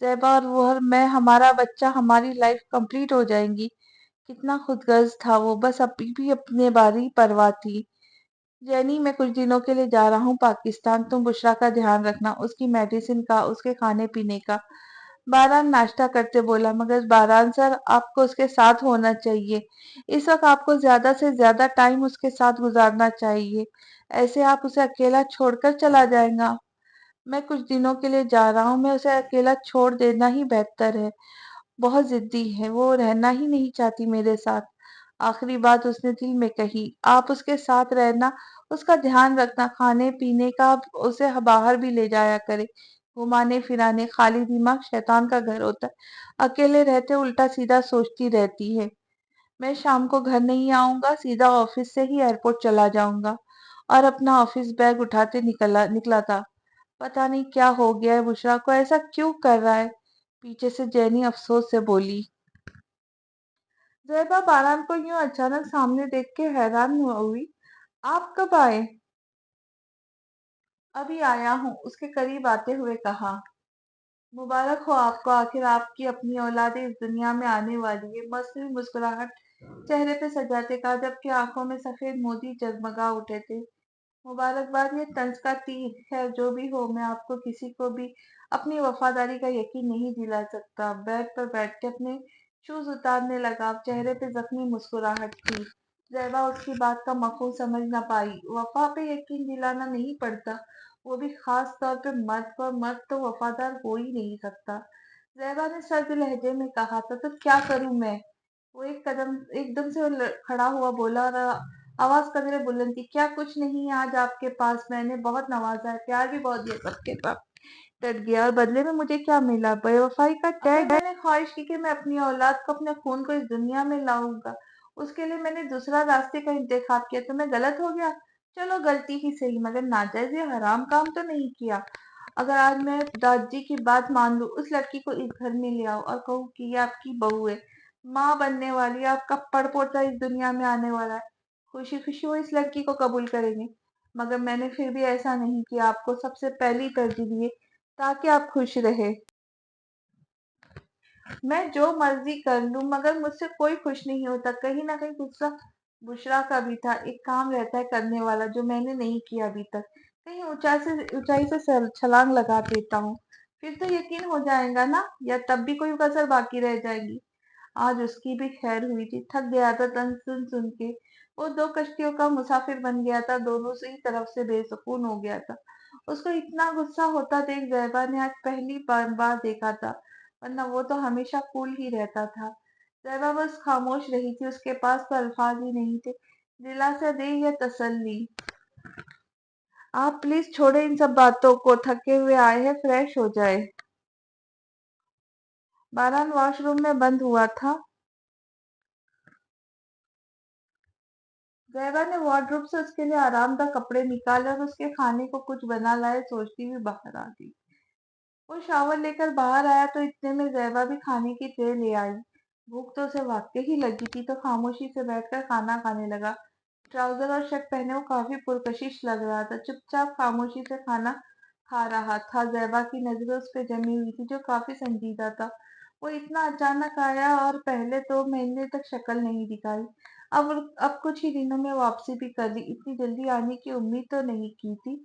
जैबा और वो, और मैं, हमारा बच्चा, हमारी लाइफ कंप्लीट हो जाएंगी। कितना खुदगर्ज था वो, बस अभी भी अपने बारे ही परवाह थी। जैनी, मैं कुछ दिनों के लिए जा रहा हूँ पाकिस्तान, तुम बुशरा का ध्यान रखना, उसकी मेडिसिन का, उसके खाने पीने का। बारान नाश्ता करते बोला, मगर बारान सर, आपको उसके साथ होना चाहिए। इस वक्त आपको ज्यादा से ज्यादा टाइम उसके साथ गुजारना चाहिए। ऐसे आप उसे अकेला छोड़कर चला जाएगा। मैं कुछ दिनों के लिए जा रहा हूँ, मैं उसे अकेला छोड़ देना ही बेहतर है। बहुत जिद्दी है वो, रहना ही नहीं चाहती मेरे साथ। आखिरी बात उसने दिल में कही, आप उसके साथ रहना, उसका ध्यान रखना, खाने पीने का, उसे बाहर भी ले जाया करे, घुमाने फिराने। खाली दिमाग शैतान का घर होता है, अकेले रहते उल्टा सीधा सोचती रहती है। मैं शाम को घर नहीं आऊंगा, सीधा ऑफिस से ही एयरपोर्ट चला जाऊंगा। और अपना ऑफिस बैग उठाते निकला था। पता नहीं क्या हो गया है बुशरा को, ऐसा क्यों कर रहा है। पीछे से जैनी अफसोस से बोली। ज़ैबा बारान को यूं अचानक सामने देख के हैरान हुई। आप कब आए? अभी आया हूँ, उसके करीब आते हुए कहा। मुबारक हो आपको, आखिर आपकी अपनी औलाद इस दुनिया में आने वाली है। मस्त मुस्कुराहट चेहरे पे सजाते कहा, जबकि आंखों में सफेद मोती जगमगा उठे थे। मुबारकबाद, ये तंज का तीर है। जो भी हो, मैं आपको किसी को भी अपनी वफादारी का यकीन नहीं दिला सकता। बेड पर बैठ के अपने शूज उतारने लगा, चेहरे पे जख्मी मुस्कुराहट थी। जैबा उसकी बात का मफहूम समझ न पाई। वफा पे यकीन दिलाना नहीं पड़ता, वो भी खास तौर पे मर्द पर। मर्द तो वफादार हो ही नहीं सकता। जैबा ने सर्द लहजे में कहा था, तो क्या करूं मैं? वो एकदम से खड़ा हुआ बोला, और आवाज कदरे बुलंद थी। क्या कुछ नहीं है आज आपके पास? मैंने बहुत नवाजा है, प्यार भी बहुत दिया सबके पास, डट गया। और बदले में मुझे क्या मिला? बेवफाई का टैग। मैंने ख्वाहिश की कि मैं अपनी औलाद को, अपने खून को इस दुनिया में लाऊंगा। उसके लिए मैंने दूसरा रास्ते का इंतखाब किया, तो मैं गलत हो गया? चलो गलती ही सही, मगर नाजायज या हराम काम तो नहीं किया। अगर आज मैं दादी की बात मान लूं, उस लड़की को इस घर में ले आओ और कहूँ कि ये आपकी बहू है, माँ बनने वाली है, आपका पड़पोता इस दुनिया में आने वाला है, खुशी खुशी वो इस लड़की को कबूल करेंगे। मगर मैंने फिर भी ऐसा नहीं किया, आपको सबसे पहली तरजीह दी है, ताकि आप खुश रहे। मैं जो मर्जी कर लूं, मगर मुझसे कोई खुश नहीं होता। कहीं ना कहीं गुस्सा बुशरा का भी था। एक काम रहता है करने वाला, जो मैंने नहीं किया अभी तक। कहीं ऊंचाई से छलांग लगा देता हूँ, फिर तो यकीन हो जाएगा ना, या तब भी कोई कसर बाकी रह जाएगी। आज उसकी भी खैर हुई थी। थक गया था तन सुन सुन के। वो दो कश्तियों का मुसाफिर बन गया था, दोनों से ही तरफ से बेसुकून हो गया था। उसको इतना गुस्सा होता देख जैबा ने आज पहली बार देखा था, वरना वो तो हमेशा कूल ही रहता था। जैबा बस खामोश रही थी, उसके पास तो अल्फाज ही नहीं थे दिलासा दे या तसल्ली। आप प्लीज छोड़े इन सब बातों को, थके हुए आए हैं, फ्रेश हो जाए। बारान वॉशरूम में बंद हुआ था। जैबा ने वार्डरोब से उसके लिए आरामदायक कपड़े निकाले और उसके खाने को कुछ बना लाए, सोचती हुई बाहर आ गई। वो शावर लेकर बाहर आया तो इतने में जैबा भी खाने की ट्रे ले आई। भूख तो उसे वाकई ही लगी थी, तो खामोशी से बैठकर खाना खाने लगा। ट्राउजर और शर्ट पहने वो काफी पुरकशिश लग रहा था, चुपचाप खामोशी से खाना खा रहा था। जैबा की नजरें उस पर जमी हुई थी, जो काफी संजीदा था। वो इतना अचानक आया और पहले 2 महीने तक शक्ल नहीं दिखाई। अब कुछ ही दिनों में वापसी भी कर ली। इतनी जल्दी आने की उम्मीद तो नहीं की थी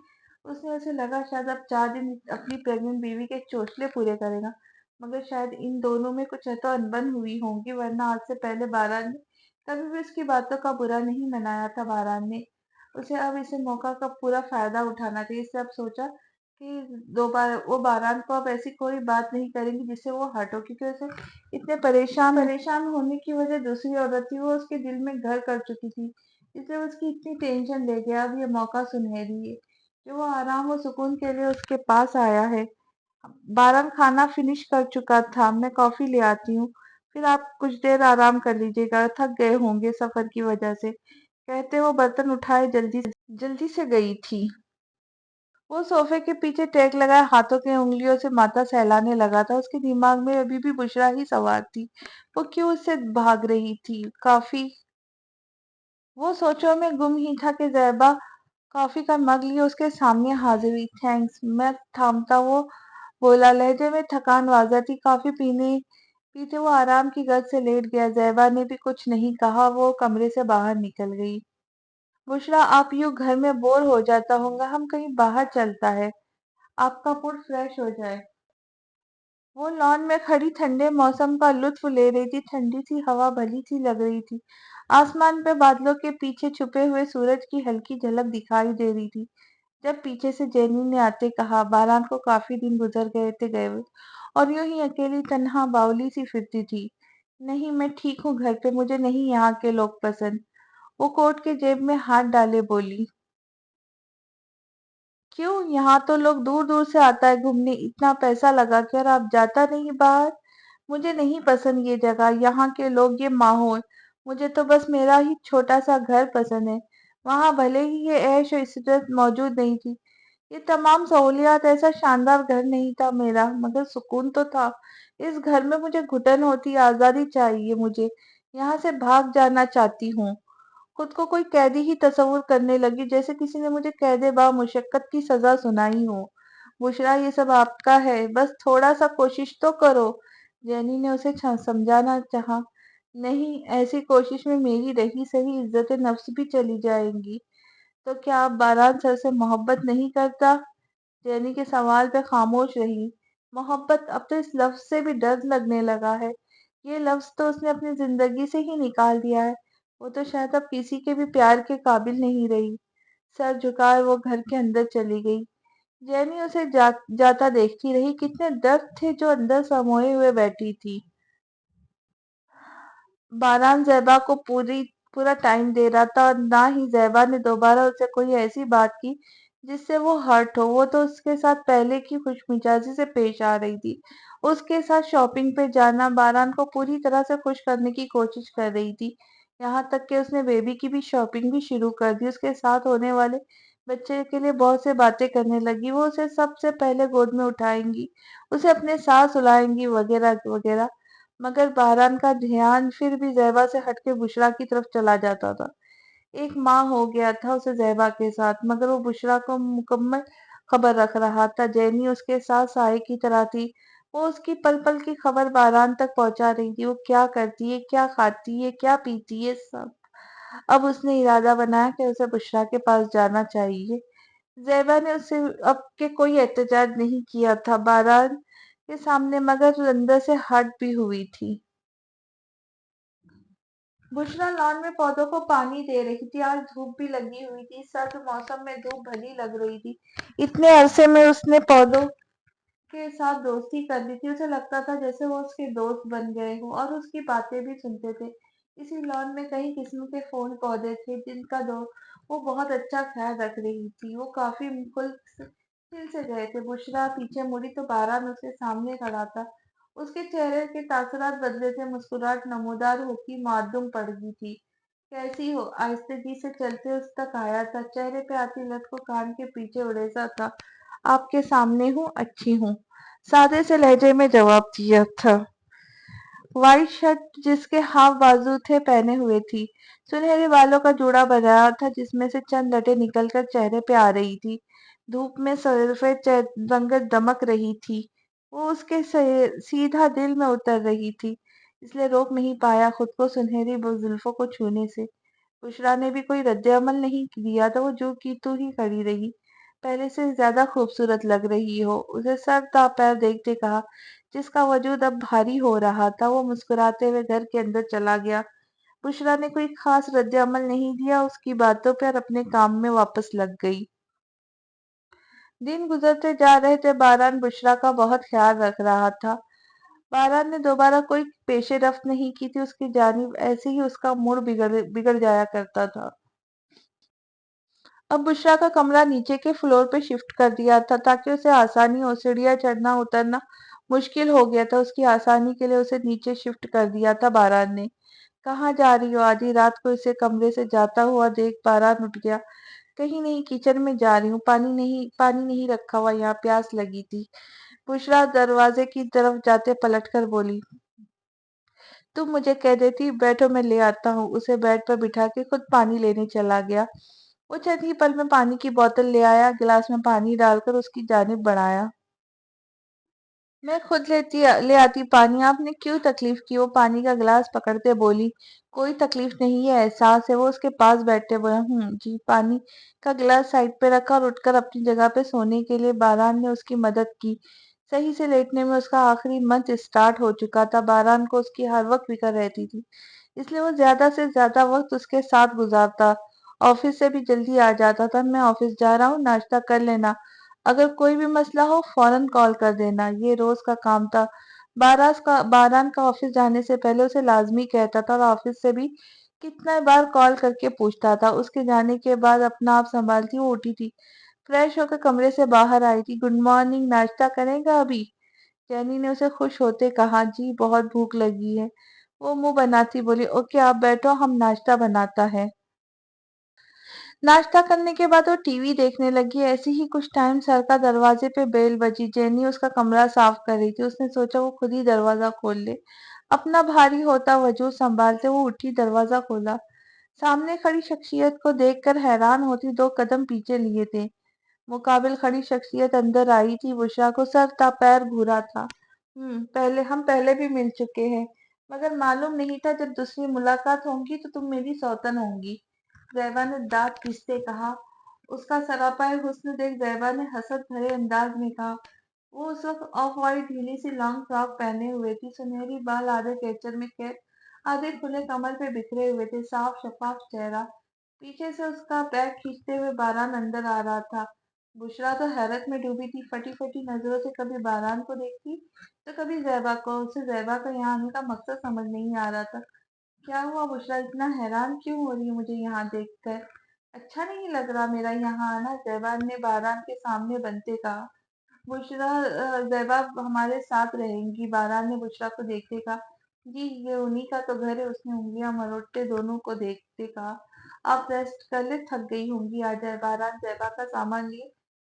उसने। उसे लगा शायद अब 4 दिन अपनी प्रेग्नेंट बीवी के चोचले पूरे करेगा, मगर शायद इन दोनों में कुछ तो अनबन हुई होगी, वरना आज से पहले बारान ने कभी भी उसकी बातों का बुरा नहीं मनाया था। बारान ने उसे अब इसे मौका का पूरा फायदा उठाना चाहिए। इससे अब सोचा कि दो बार वो बारान को अब ऐसी कोई बात नहीं करेंगी जिससे वो हर्ट हो, क्योंकि उसे इतने परेशान होने की वजह दूसरी औरत थी। वो उसके दिल में घर कर चुकी थी, इसलिए उसकी इतनी टेंशन ले गया। अब ये मौका सुनहरी है, जो वो आराम और सुकून के लिए उसके पास आया है। बारन खाना फिनिश कर चुका था, मैं कॉफी ले आती हूँ। फिर आप कुछ देर आराम कर लीजिएगा, थक गए होंगे सफर की वजह से। कहते वो बर्तन उठाए जल्दी से गई थी। वो सोफे के पीछे टेक लगाए हाथों की उंगलियों से माथा सहलाने लगा था। उसके दिमाग में अभी भी बुशरा ही सवार थी। वो क्यों उससे भाग रही थी? काफी वो सोचों में गुम ही था कि ज़ैबा कॉफी का मग लिए उसके सामने हाजिर हुई। थैंक्स, मैं थामता वो बोला, लहजे में थकान वाज़ह थी। कॉफी पीने पीते वो आराम की गद से लेट गया। ज़ैबा ने भी कुछ नहीं कहा, वो कमरे से बाहर निकल गई। बुशरा, आप यूं घर में बोर हो जाता होगा, हम कहीं बाहर चलता है, आपका मूड फ्रेश हो जाए। वो लॉन में खड़ी ठंडे मौसम का लुत्फ ले रही थी। ठंडी सी हवा भली सी लग रही थी। आसमान पे बादलों के पीछे छुपे हुए सूरज की हल्की झलक दिखाई दे रही थी। जब पीछे से जेनी ने आते कहा, बारात को काफी दिन गुजर गए थे गए हुए, और यूं ही अकेली तन्हा बावली सी फिरती थी। नहीं, मैं ठीक हूँ घर पे, मुझे नहीं यहाँ के लोग पसंद। वो कोट के जेब में हाथ डाले बोली, क्यों? यहाँ तो लोग दूर दूर से आता है घूमने, इतना पैसा लगा के, और आप जाता नहीं बाहर? मुझे नहीं पसंद ये जगह, यहाँ के लोग, ये माहौल। मुझे तो बस मेरा ही छोटा सा घर पसंद है। वहाँ भले ही ये ऐश और इज्जत मौजूद नहीं थी, ये तमाम सहूलियात, ऐसा शानदार घर नहीं था मेरा, मगर सुकून तो था। इस घर में मुझे घुटन होती, आजादी चाहिए मुझे। यहाँ से भाग जाना चाहती हूँ। खुद को कोई कैदी ही तस्वुर करने लगी, जैसे किसी ने मुझे कैदे बा मुशक्कत की सजा सुनाई हो। बुशरा, ये सब आपका है, बस थोड़ा सा कोशिश तो करो। जैनी ने उसे समझाना चाहा। नहीं, ऐसी कोशिश में मेरी रही सही इज्जत नफ्स भी चली जाएंगी। तो क्या आप बारात सर से मोहब्बत नहीं करता? जैनी के सवाल पे खामोश रही। मोहब्बत, अब तो इस लफ्ज से भी डर लगने लगा है। ये लफ्ज तो उसने अपनी जिंदगी से ही निकाल दिया है। वो तो शायद अब किसी के भी प्यार के काबिल नहीं रही। सर झुकाए वो घर के अंदर चली गई। जैनी उसे जाता देखती रही। कितने दर्द थे जो अंदर समोए हुए बैठी थी। बारान ज़ैबा को पूरा टाइम दे रहा था, और ना ही ज़ैबा ने दोबारा उससे कोई ऐसी बात की जिससे वो हर्ट हो। वो तो उसके साथ पहले की खुशमिजाजी से पेश आ रही थी। उसके साथ शॉपिंग पे जाना बारान को पूरी तरह से खुश करने की कोशिश कर रही थी। यहाँ तक कि उसने बेबी की भी शॉपिंग भी शुरू कर दी। उसके साथ होने वाले बच्चे के लिए बहुत से बातें करने लगी। वो उसे सबसे पहले गोद में उठाएंगी, उसे अपने साथ सुलाएंगी, वगैरह वगैरह। मगर बहरान का ध्यान फिर भी ज़ैबा से हटके बुशरा की तरफ चला जाता था। एक माँ हो गया था उसे ज़ैबा के साथ, मगर वो बुशरा को मुकम्मल खबर रख रहा था। जैनी उसके साथ साए की तरह थी। वो उसकी पल पल की खबर बहरान तक पहुंचा रही थी। वो क्या करती है, क्या खाती है, क्या पीती है, सब। अब उसने इरादा बनाया कि उसे बुशरा के पास जाना चाहिए। ज़ैबा ने उससे अब के कोई एहतजाज नहीं किया था बहरान के सामने, मगर अंदर से हर्ट भी हुई थी। बुशरा लॉन में पौधों को पानी दे रही थी। आज धूप भी लगी हुई थी। सर्द मौसम में धूप भली लग रही थी। इतने अरसे में उसने पौधों के साथ दोस्ती कर ली थी। उसे लगता था जैसे वो उसके दोस्त बन गए हो, और उसकी बातें भी सुनते थे। इसी लॉन में कई किस्म के फूल पौधे थे जिनका दो वो बहुत अच्छा ख्याल रख रही थी। वो काफी खुल दिल से गए थे। बुशरा पीछे मुड़ी तो बारान उसके सामने खड़ा था। उसके चेहरे के तासुरात बदले थे। मुस्कुराहट नमूदार होती मासूम पड़ गई थी। कैसी हो? आहिस्तगी से चलते उस तक आया था। चेहरे पे आती लट को कान के पीछे उड़ेसा था। आपके सामने हूँ, अच्छी हूँ, सादे से लहजे में जवाब दिया था। व्हाइट शर्ट जिसके हाफ बाजू थे पहने हुए थी। सुनहरे बालों का जूड़ा बनाया था जिसमें से चंद लटें निकलकर चेहरे पे आ रही थी। धूप में सफेद रंगत दमक रही थी। वो उसके सीधा दिल में उतर रही थी, इसलिए रोक नहीं पाया खुद को सुनहरी जुल्फों को छूने से। बुशरा ने भी कोई रद्द-अमल नहीं दिया था। वो जो की तू ही खड़ी रही। पहले से ज्यादा खूबसूरत लग रही हो, उसे सर पैर देखते कहा, जिसका वजूद अब भारी हो रहा था। वो मुस्कुराते हुए घर के अंदर चला गया। बुशरा ने कोई खास रद्द-अमल नहीं दिया उसकी बातों पर, अपने काम में वापस लग गई। दिन गुजरते जा रहे थे। बारान बुशरा का बहुत ख्याल रख रहा था। बारान ने दोबारा कोई पेशरफ्त नहीं की थी उसकी जानिब, ऐसे ही उसका मूड बिगड़ बिगड़ जाया करता था। अब बुशरा का कमरा नीचे के फ्लोर पे शिफ्ट कर दिया था ताकि उसे आसानी हो सीढ़ियाँ चढ़ना उतरना। मुश्किल हो गया था। उसकी आसानी के लिए उसे नीचे शिफ्ट कर दिया था बारान ने। कहाँ जा रही हो? आधी रात को इसे कमरे से जाता हुआ देख बारान उठ गया। कहीं नहीं, किचन में जा रही हूँ। पानी नहीं रखा हुआ यहाँ, प्यास लगी थी। बुशरा दरवाजे की तरफ जाते पलटकर बोली, तुम मुझे कह देती बैठो मैं ले आता हूँ। उसे बेड पर बिठा के खुद पानी लेने चला गया। वो चंद ही पल में पानी की बोतल ले आया, गिलास में पानी डालकर उसकी जानिब बढ़ाया। मैं खुद ले आती पानी, आपने क्यों तकलीफ की? वो पानी का गिलास पकड़ते बोली, कोई तकलीफ नहीं है, एहसास है। वो उसके पास बैठे बोला, जी। पानी का गिलास साइड पे रखा और उठकर अपनी जगह पे सोने के लिए बारान ने उसकी मदद की। सही से लेटने में उसका आखिरी मंथ स्टार्ट हो चुका था। बारान को उसकी हर वक्त फिक्र रहती थी, इसलिए वो ज्यादा से ज्यादा वक्त उसके साथ गुजारता। ऑफिस से भी जल्दी आ जाता था। मैं ऑफिस जा रहा हूँ, नाश्ता कर लेना, अगर कोई भी मसला हो फौरन कॉल कर देना। ये रोज का काम था। बारान का ऑफिस जाने से पहले उसे लाजमी कहता था और ऑफिस से भी कितना बार कॉल करके पूछता था। उसके जाने के बाद अपना आप संभालती वो उठी थी, फ्रेश होकर कमरे से बाहर आई थी। गुड मॉर्निंग, नाश्ता करेगा अभी? जैनी ने उसे खुश होते कहा, जी बहुत भूख लगी है। वो मुंह बनाती बोली, ओके आप बैठो, हम नाश्ता बनाता है। नाश्ता करने के बाद वो टीवी देखने लगी। ऐसे ही कुछ टाइम सर का दरवाजे पे बेल बजी। जेनी उसका कमरा साफ कर रही थी। उसने सोचा वो खुद ही दरवाजा खोल ले। अपना भारी होता वजूद संभालते वो उठी, दरवाजा खोला। सामने खड़ी शख्सियत को देखकर हैरान होती दो कदम पीछे लिए थे। मुकाबिल खड़ी शख्सियत अंदर आई थी। बुशरा को सर था, पैर घूरा था। पहले भी मिल चुके हैं, मगर मालूम नहीं था जब दूसरी मुलाकात होगी तो तुम मेरी सौतन होंगी, ज़ैबा ने दांत पीसते कहा। उसका सरापाए हुस्न देख ज़ैबा ने हसद भरे अंदाज में कहा। वो उस वक्त ऑफ वाइट ढीली सी लॉन्ग फ्रॉक पहने हुए थी। सुनहरी बाल आधे कैचर में कैद, आधे खुले कमर पे बिखरे हुए थे। साफ शफाफ चेहरा। पीछे से उसका बैग खींचते हुए बारान अंदर आ रहा था। बुशरा तो हैरत में डूबी थी। फटी फटी नजरों से कभी बारान को देखती तो कभी ज़ैबा को। उसे ज़ैबा का यहाँ आने का मकसद समझ नहीं आ रहा था। क्या हुआ बुशरा, इतना हैरान क्यों हो रही है मुझे यहाँ देखकर? अच्छा नहीं लग रहा मेरा यहाँ आना, ज़ैबा ने बारान के सामने बनते कहा। बुशरा ज़ैबा हमारे साथ रहेंगी, बारान ने बुशरा को देखते कहा। जी ये उन्हीं का तो घर है, उसने उंगलियां मरोड़ते दोनों को देखते कहा। आप रेस्ट कर ले, थक गई होंगी, आ जाए। बारान ज़ैबा का सामान लिए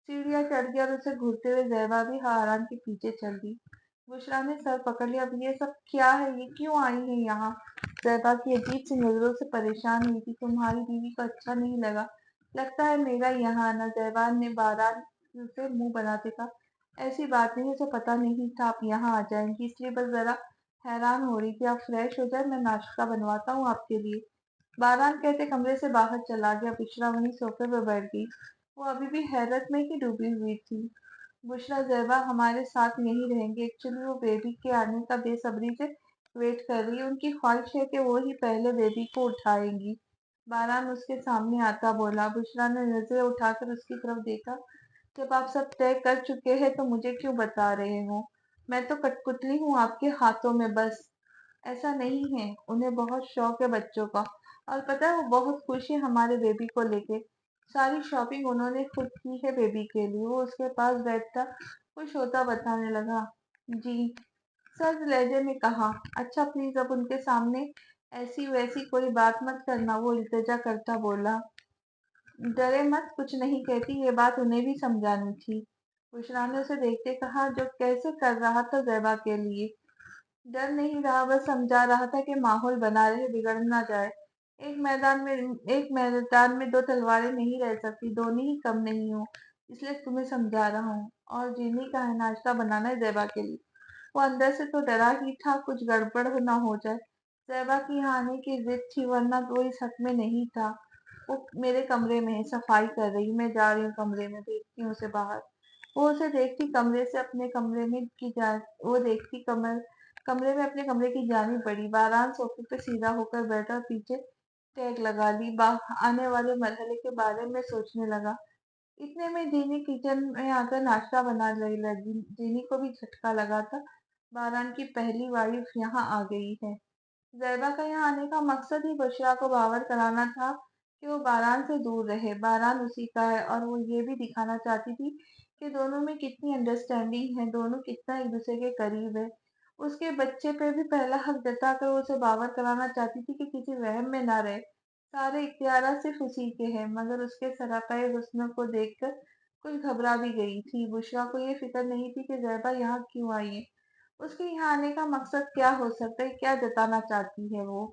सीढ़ियां चढ़ गया और उसे घूरते हुए ज़ैबा भी बारान के पीछे चल दी। बुशरा ने सर पकड़ लिया। अब ये सब क्या है? ये क्यों आई है यहाँ? ज़ैबा की अजीब सी नजरों से परेशान हुई थी। तुम्हारी बीवी को अच्छा नहीं लगा, लगता है मेरा यहाँ आना, ज़ैबा ने बारान से मुंह बनाते कहा। ऐसी बात नहीं, उसे पता नहीं था आप यहाँ आ जाएंगी, इसलिए बस जरा हैरान हो रही थी। आप फ्रेश हो जाए, मैं नाश्ता बनवाता हूँ आपके लिए। बारान कहते कमरे से बाहर चला गया। बुशरा वहीं सोफे पर बैठ गई। वो अभी भी हैरत में ही डूबी हुई थी। बुशरा ज़ैबा हमारे साथ यहीं रहेंगे। एक्चुअली वो बेबी के आने का बेसब्री से वेट कर रही है। उनकी ख्वाहिश है कि वो ही पहले बेबी को उठाएंगी। बारान उसके सामने आता बोला। बुशरा ने नजरें उठाकर उसकी तरफ देखा। जब आप सब तय कर चुके हैं तो मुझे क्यों बता रहे हो? मैं तो कठपुतली हूँ आपके हाथों में बस। ऐसा नहीं है, उन्हें बहुत शौक है बच्चों का, और पता है वो बहुत खुश है हमारे बेबी को लेके। सारी शॉपिंग उन्होंने खुद की है बेबी के लिए। वो उसके पास बैठता खुश होता बताने लगा। जी, सर्द लहजे में कहा। अच्छा प्लीज अब उनके सामने ऐसी वैसी कोई बात मत करना, वो इल्तिजा करता बोला। डरे मत, कुछ नहीं कहती, ये बात उन्हें भी समझानी थी। बुशरा ने उसे देखते कहा, जो कैसे कर रहा था ज़ैबा के लिए। डर नहीं रहा, बस समझा रहा था कि माहौल बना रहे, बिगड़ ना जाए। एक मैदान में दो तलवारें नहीं रह सकती, दोनों ही कम नहीं हो, इसलिए तुम्हें समझा रहा हूँ। और जीनी का है, नाश्ता बनाना है ज़ैबा के लिए। वो अंदर से तो डरा ही था कुछ गड़बड़ ना हो जाए। ज़ैबा की यहाँ आने की जिद थी, वरना वो इस हक में नहीं था। वो मेरे कमरे में है, सफाई कर रही, मैं जा रही हूँ कमरे में, देखती हूँ उसे बाहर। वो उसे देखती कमरे से अपने कमरे में की जा वो देखती कमरे में अपने कमरे की जानी पड़ी। बारान सोफे पे सीधा होकर बैठा और पीछे टैग लगा ली। आने वाले मरहले के बारे में सोचने लगा। इतने में जीनी किचन में आकर नाश्ता बनाने लगी। जीनी को भी झटका लगा था, बारान की पहली वाइफ यहाँ आ गई है। ज़ैबा का यहाँ आने का मकसद ही बुशरा को बावर कराना था کہ وہ باران سے دور رہے، باران اسی کا ہے، اور وہ یہ بھی دکھانا چاہتی تھی کہ دونوں میں کتنی انڈرسٹینڈنگ ہے، دونوں کتنا ایک دوسرے کے قریب ہے۔ اس کے بچے پہ بھی پہلا حق جتا کر وہ اسے باور کرانا چاہتی تھی کہ کسی وہم میں نہ رہے، سارے اختیارات صرف اسی کے ہیں، مگر اس کے سراپے حسن کو دیکھ کر کچھ گھبرا بھی گئی تھی۔ بشریٰ کو یہ فکر نہیں تھی کہ زیبا یہاں کیوں آئی ہے، اس کے یہاں آنے کا مقصد کیا ہو سکتا ہے، کیا جتانا چاہتی ہے وہ۔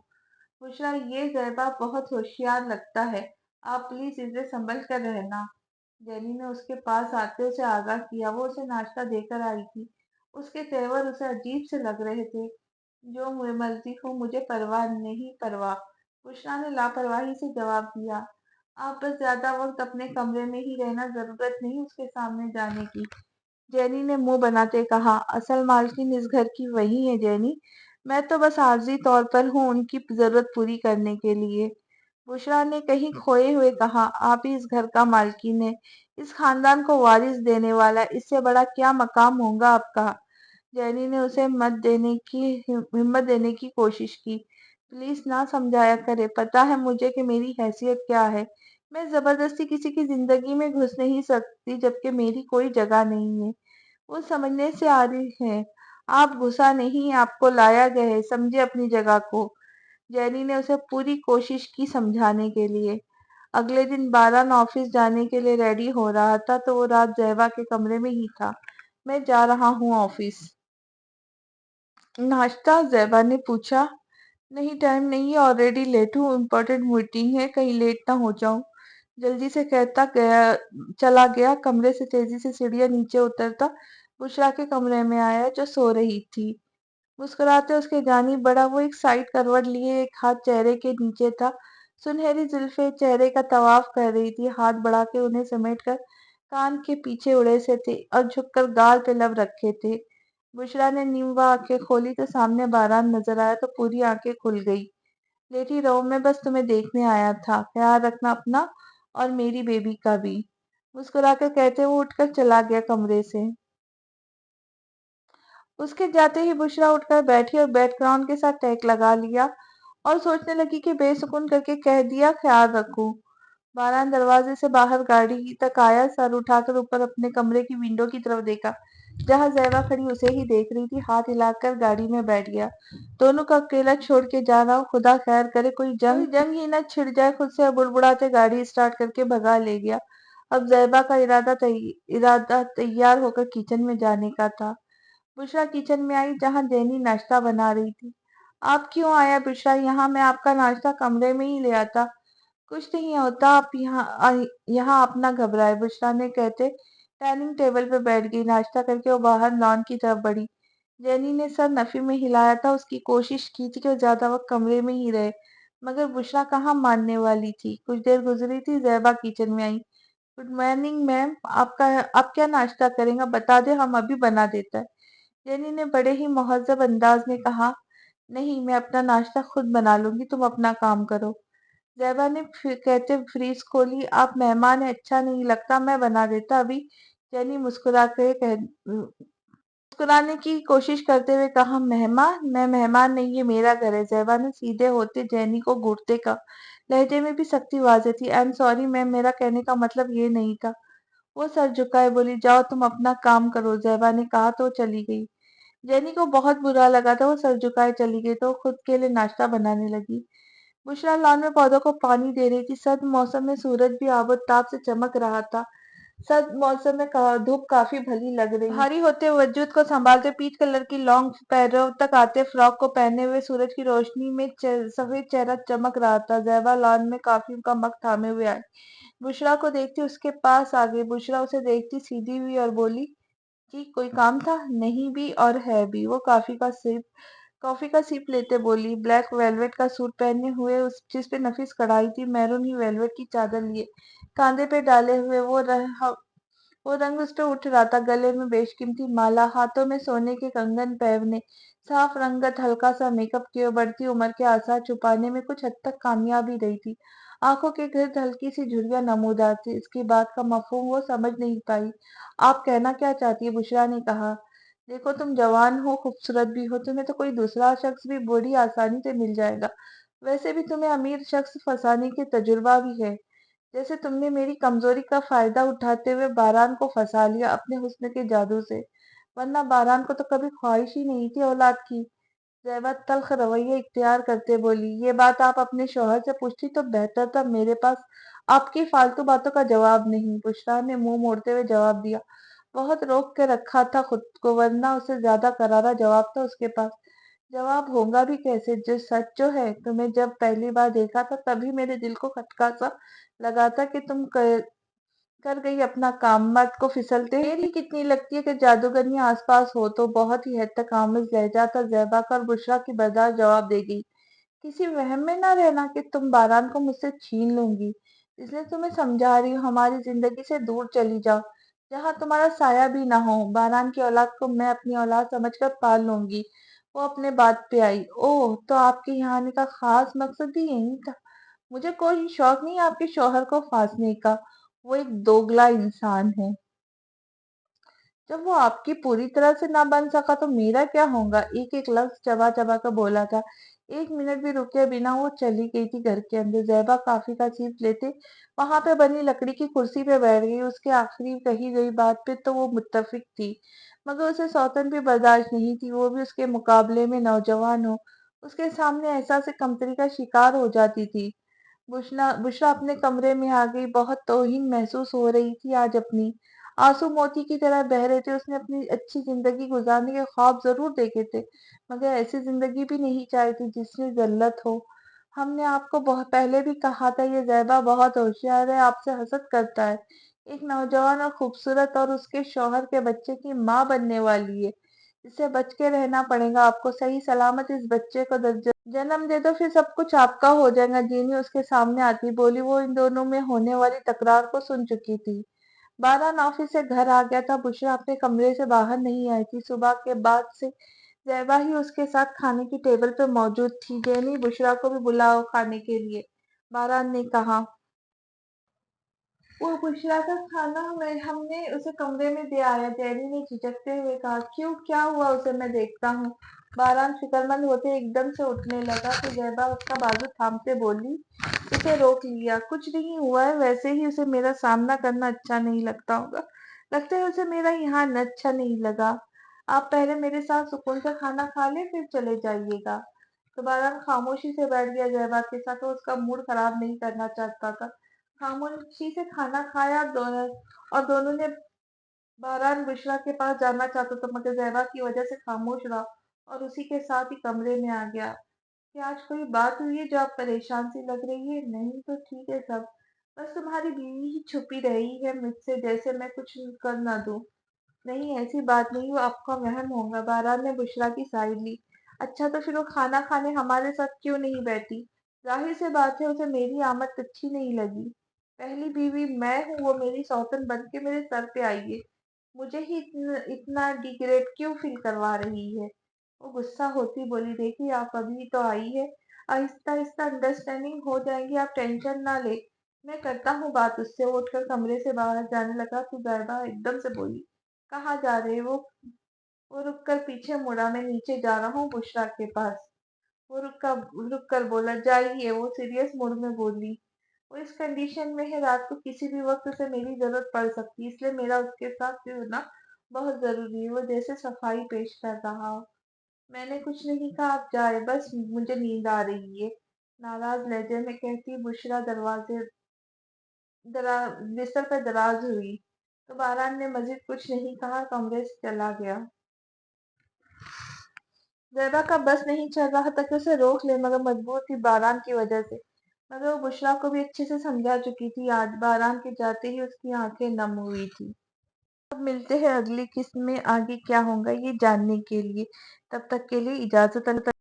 بشریٰ، یہ زیبا بہت ہوشیار لگتا ہے، آپ پلیز اسے سنبھل کر رہنا۔ جینی نے اس کے پاس آتے اسے آگاہ کیا، وہ اسے ناشتہ دے کر آئی تھی، اس کے تیور اسے عجیب سے لگ رہے تھے۔ جو مرضی ہو، مجھے پرواہ نہیں، پرواہ، بشریٰ نے لاپرواہی سے جواب دیا۔ آپ بس زیادہ وقت اپنے کمرے میں ہی رہنا، ضرورت نہیں اس کے سامنے جانے کی، جینی نے منہ بناتے کہا۔ اصل مالکن اس گھر کی وہی ہے جینی، میں تو بس عارضی طور پر ہوں ان کی ضرورت پوری کرنے کے لیے۔ بشریٰ نے کہیں کھوئے ہوئے کہا، آپ ہی اس گھر کا مالکن ہے، اس خاندان کو وارث دینے والا، اس سے بڑا کیا مقام ہوگا آپ کا۔ جینی نے اسے ہمت دینے کی کوشش کی۔ پلیز نہ سمجھایا کرے، پتا ہے مجھے کہ میری حیثیت کیا ہے، میں زبردستی کسی کی زندگی میں گھس نہیں سکتی جبکہ میری کوئی جگہ نہیں ہے۔ وہ سمجھنے سے عاری ہے، آپ گھسا نہیں، آپ کو لایا گیا ہے، سمجھے اپنی جگہ کو۔ جینی نے اسے پوری کوشش کی سمجھانے کے لیے۔ اگلے دن باران آفس جانے کے لیے ریڈی ہو رہا تھا تو وہ رات زیبا کے کمرے میں ہی تھا۔ میں جا رہا ہوں آفس۔ ناشتہ؟ زیبا نے پوچھا۔ نہیں، ٹائم نہیں ہے، آلریڈی لیٹ ہوں، امپورٹنٹ میٹنگ ہے، کہیں لیٹ نہ ہو جاؤں، جلدی سے کہتا چلا گیا۔ کمرے سے تیزی سے سیڑھیاں نیچے اترتا بشریٰ کے کمرے میں آیا جو سو رہی تھی۔ مسکراتے اس کے جانب بڑھا، وہ ایک سائڈ کروٹ لیے، ایک ہاتھ چہرے کے نیچے تھا، سنہری زلفیں چہرے کا طواف کر رہی تھی، ہاتھ بڑھا کے انہیں سمیٹ کر کان کے پیچھے اڑے سے تھے اور جھک کر گال پہ لب رکھے تھے۔ بشریٰ نے نیم آنکھیں کھولی تو سامنے باران نظر آیا تو پوری آنکھیں کھل گئی۔ لیٹی رہو، میں بس تمہیں دیکھنے آیا تھا، خیال رکھنا اپنا اور میری بیبی کا بھی، مسکرا کر کہتے وہ اٹھ کر چلا گیا کمرے سے۔ اس کے جاتے ہی بشریٰ اٹھ کر بیٹھی اور بیک گراؤنڈ کے ساتھ ٹیک لگا لیا اور سوچنے لگی کہ بے سکون کر کے کہہ دیا خیال رکھوں۔ باران دروازے سے باہر گاڑی تک آیا، سر اٹھا کر اوپر اپنے کمرے کی ونڈو کی طرف دیکھا جہاں زیبا کھڑی اسے ہی دیکھ رہی تھی، ہاتھ ہلا کر گاڑی میں بیٹھ گیا۔ دونوں کو اکیلا چھوڑ کے جا رہا ہوں، خدا خیر کرے کوئی جنگ ہی نہ چھڑ جائے، خود سے بڑبڑاتے گاڑی اسٹارٹ کر کے بھگا لے گیا۔ اب زیبا کا ارادہ تیار ہو کر کچن میں جانے کا تھا۔ بشریٰ کچن میں آئی جہاں جینی ناشتہ بنا رہی تھی۔ آپ کیوں آیا بشریٰ یہاں؟ میں آپ کا ناشتہ کمرے میں ہی لے آتا۔ کچھ نہیں ہوتا، آپ یہاں اپنا گھبرائے، بشریٰ نے کہتے ڈائننگ ٹیبل پہ بیٹھ گئی۔ ناشتہ کر کے وہ باہر لان کی طرف بڑھی۔ جینی نے سر نفی میں ہلایا تھا، اس کی کوشش کی تھی کہ وہ زیادہ وقت کمرے میں ہی رہے، مگر بشریٰ کہاں ماننے والی تھی۔ کچھ دیر گزری تھی، زیبا کچن میں آئی۔ گڈ مارننگ میم، آپ کیا ناشتہ کریں گا بتا دیں، ہم ابھی بنا دیتا ہے، جینی نے بڑے ہی مہذب انداز میں کہا۔ نہیں، میں اپنا ناشتہ خود بنا لوں گی، تم اپنا کام کرو، زیبا نے کہتے فریز کھولی۔ آپ مہمان ہیں، اچھا نہیں لگتا، میں بنا دیتا ابھی، جینی مسکرانے کی کوشش کرتے ہوئے کہا۔ مہمان؟ میں مہمان نہیں، یہ میرا گھر ہے، زیبا نے سیدھے ہوتے جینی کو گھورتے کہا، لہجے میں بھی سختی واضح تھی۔ آئی ایم سوری میم، میرا کہنے کا مطلب یہ نہیں تھا۔ وہ سر جھکائے بولی، جاؤ تم اپنا کام کرو، زیبا نے کہا تو وہ چلی گئی۔ جینی کو بہت برا لگا تھا، وہ سر جھکائے چلی گئی تو وہ خود کے لیے ناشتہ بنانے لگی۔ بشریٰ لان میں پودوں کو پانی دے رہی تھی، سرد موسم میں سورج بھی آب و تاب سے چمک رہا تھا، سرد موسم میں دھوپ کافی بھلی لگ رہی، بھاری ہوتے وجود کو سنبھالتے پیچ کلر کی لانگ پیروں تک آتے فراک کو پہنے ہوئے سورج کی روشنی میں سفید چہرہ چمک رہا تھا۔ زیبا لان میں کافی کا مگ تھامے ہوئے آئی، بشریٰ کو دیکھتی اس کے پاس آ گئی۔ بشریٰ اسے دیکھتی سیدھی ہوئی اور بولی، جی کوئی کام تھا؟ نہیں بھی اور ہے بھی، وہ کافی کا سیپ لیتے بولی۔ بلیک ویلویٹ کا سوٹ پہنے ہوئے جس پہ نفیس کڑھائی تھی، میرون ہی ویلویٹ کی چادر لیے کاندھے پہ ڈالے ہوئے وہ رنگ اس پہ اٹھ رہا تھا، گلے میں بیشقیمتی مالا، ہاتھوں میں سونے کے کنگن پہنے، صاف رنگت، ہلکا سا میک اپ کیے، بڑھتی عمر کے آثار چھپانے میں کچھ حد تک کامیاب ہی رہی تھی۔ آنکھوں کے گرد ہلکی سی جھریاں نمودار تھی، اس کی بات کا مفہوم وہ سمجھ نہیں پائی۔ آپ کہنا کیا چاہتی ہے؟ بشریٰ نے کہا۔ دیکھو تم جوان ہو، خوبصورت بھی ہو، تمہیں تو کوئی دوسرا شخص بھی بڑی آسانی سے مل جائے گا، वैसे भी तुम्हें अमीर शख्स फंसाने की तजुर्बा भी है, जैसे तुमने मेरी कमजोरी का फायदा उठाते हुए बारान को फंसा लिया अपने हुस्न के जादू से। वरना बारान को तो कभी ख्वाहिश ही नहीं थी औलाद की। ज़ैबा तल्ख रवैया इख्तियार करते बोली, ये बात आप अपने शौहर से पूछती तो बेहतर था, मेरे पास आपकी फालतू बातों का जवाब नहीं। बुशरा ने मुंह मोड़ते हुए जवाब दिया। बहुत रोक के रखा था खुद को, वरना उससे ज्यादा करारा जवाब था उसके पास। जवाब होगा भी कैसे, जो सच जो है, तुम्हें जब पहली बार देखा था तभी मेरे दिल को खटका सा लगा था कि तुम कर गई अपना काम, मर्द को फिसलते देर ही कितनी लगती है कि जादूगरनी आसपास हो तो। बहुत ही हद तक आमिज लहजा था ज़ैबा का और बुशरा की बर्दाश्त जवाब दे गई। किसी वहम में ना रहना कि तुम बारान को मुझसे छीन लूंगी, इसलिए तुम्हें समझा रही हूँ, हमारी जिंदगी से दूर चली जाओ, जहाँ तुम्हारा साया भी ना हो। बारान की औलाद को मैं अपनी औलाद समझकर पाल लूंगी। वो अपने बात पे आई। ओह, तो आपके यहाँ आने का खास मकसद ही यही था। मुझे कोई शौक नहीं आपके शौहर को फांसने का, वो एक दोगला इंसान है। जब वो आपकी पूरी तरह से ना बन सका तो मेरा क्या होगा, एक एक लफ्ज चबा चबा कर बोला था। एक मिनट भी रुके बिना वो चली गई थी घर के अंदर। ज़ैबा काफी का सीप लेते वहां पे बनी लकड़ी की कुर्सी पे बैठ गई। उसके आखिरी कही गई बात पे तो वो मुत्तफिक थी, मगर उसे सौतन भी बर्दाश्त नहीं थी, वो भी उसके मुकाबले में नौजवान हो। उसके सामने एहसास कमतरी का शिकार हो जाती थी। बुशरा बुशरा अपने कमरे में आ गई। बहुत तौहीन महसूस हो रही थी आज अपनी। आंसू मोती की तरह बह रहे थे। उसने अपनी अच्छी जिंदगी गुजारने के ख्वाब जरूर देखे थे, मगर ऐसी जिंदगी भी नहीं चाही थी जिसमें जल्लत हो। हमने आपको बहुत पहले भी कहा था, ये ज़ैबा बहुत होशियार है, आपसे हसद करता है। एक नौजवान और खूबसूरत और उसके शौहर के बच्चे की माँ बनने वाली है। इससे बच के रहना पड़ेगा आपको। सही सलामत इस बच्चे को जन्म दे दो, फिर सब कुछ आपका हो जाएगा। जीनी उसके सामने आती बोली। वो इन दोनों में होने वाली तकरार को सुन चुकी थी। बारान ऑफिस से घर आ गया था। बुशरा अपने कमरे से बाहर नहीं आई थी। सुबह के बाद से ज़ैबा ही उसके साथ खाने की टेबल पर मौजूद थी। जेनी, बुशरा को भी बुलाओ खाने के लिए, बारान ने कहा। वो बुशरा का खाना मैं हमने उसे कमरे में दे आया, जेनी ने झिझकते हुए कहा। क्यों, क्या हुआ उसे, मैं देखता हूँ। बारान फिक्रमंद होते एकदम से उठने लगा तो ज़ैबा उसका बाजू थामते बोली। उसे रोक लिया। कुछ नहीं हुआ है, वैसे ही उसे मेरा सामना करना अच्छा नहीं लगता होगा। लगता है उसे मेरा यहाँ आना अच्छा नहीं लगा। आप पहले मेरे साथ सुकून से खाना खा ले, फिर चले जाइएगा। तो बारान खामोशी से बैठ गया ज़ैबा के साथ। वो उसका मूड खराब नहीं करना चाहता था। खामोशी से खाना खाया और दोनों ने। बारान बुशरा के पास जाना चाहता था, मगर ज़ैबा की वजह से खामोश रहा और उसी के साथ ही कमरे में आ गया। क्या आज कोई बात हुई है जो आप परेशान सी लग रही है? नहीं तो ठीक है सब, बस तुम्हारी बीवी ही छुपी रही है मुझसे, जैसे मैं कुछ कर ना दूं। नहीं, ऐसी बात नहीं, वो आपका वहम होगा। बारात ने बुशरा की साइड ली। अच्छा, तो फिर वो खाना खाने हमारे साथ क्यों नहीं बैठी? जाहिर सी बात है, उसे मेरी आमद अच्छी नहीं लगी। पहली बीवी मैं हूँ, वो मेरी सौतन बन के मेरे सर पे आई है। मुझे ही इतना डिग्रेड क्यों फील करवा रही है? वो गुस्सा होती बोली, देखिए आप अभी तो आई है, आहिस्ता आहिस्ता अंडरस्टैंडिंग हो जाएगी, आप टेंशन ना ले। मैं करता हूँ बात उससे। वो उठकर कमरे से बाहर जाने लगा तो ज़ैबा एकदम से बोली, कहाँ जा रहे हो? वो रुककर पीछे मुड़ा। मैं नीचे जा रहा हूँ बुशरा के पास। वो रुक कर बोला, जाइए। वो सीरियस मूड में बोली। वो इस कंडीशन में है, रात को किसी भी वक्त उसे मेरी जरूरत पड़ सकती है, इसलिए मेरा उसके साथ भी होना बहुत जरूरी है। वो जैसे सफाई पेश कर रहा हो। मैंने कुछ नहीं कहा, आप जाए, बस मुझे नींद आ रही है, नाराज लहजे में कहती बुशरा। बिस्तर पर दराज हुई तो बारान ने मजीद कुछ नहीं कहा, कमरे से चला गया। ज़ैबा का बस नहीं चल रहा था कि उसे रोक ले, मगर मजबूर थी बारान की वजह से। मगर वो बुशरा को भी अच्छे से समझा चुकी थी। आज बारान के जाते ही उसकी आंखें नम हुई थी। अब मिलते हैं अगली किस्त में, आगे क्या होगा ये जानने के लिए। तब तक के लिए इजाजत।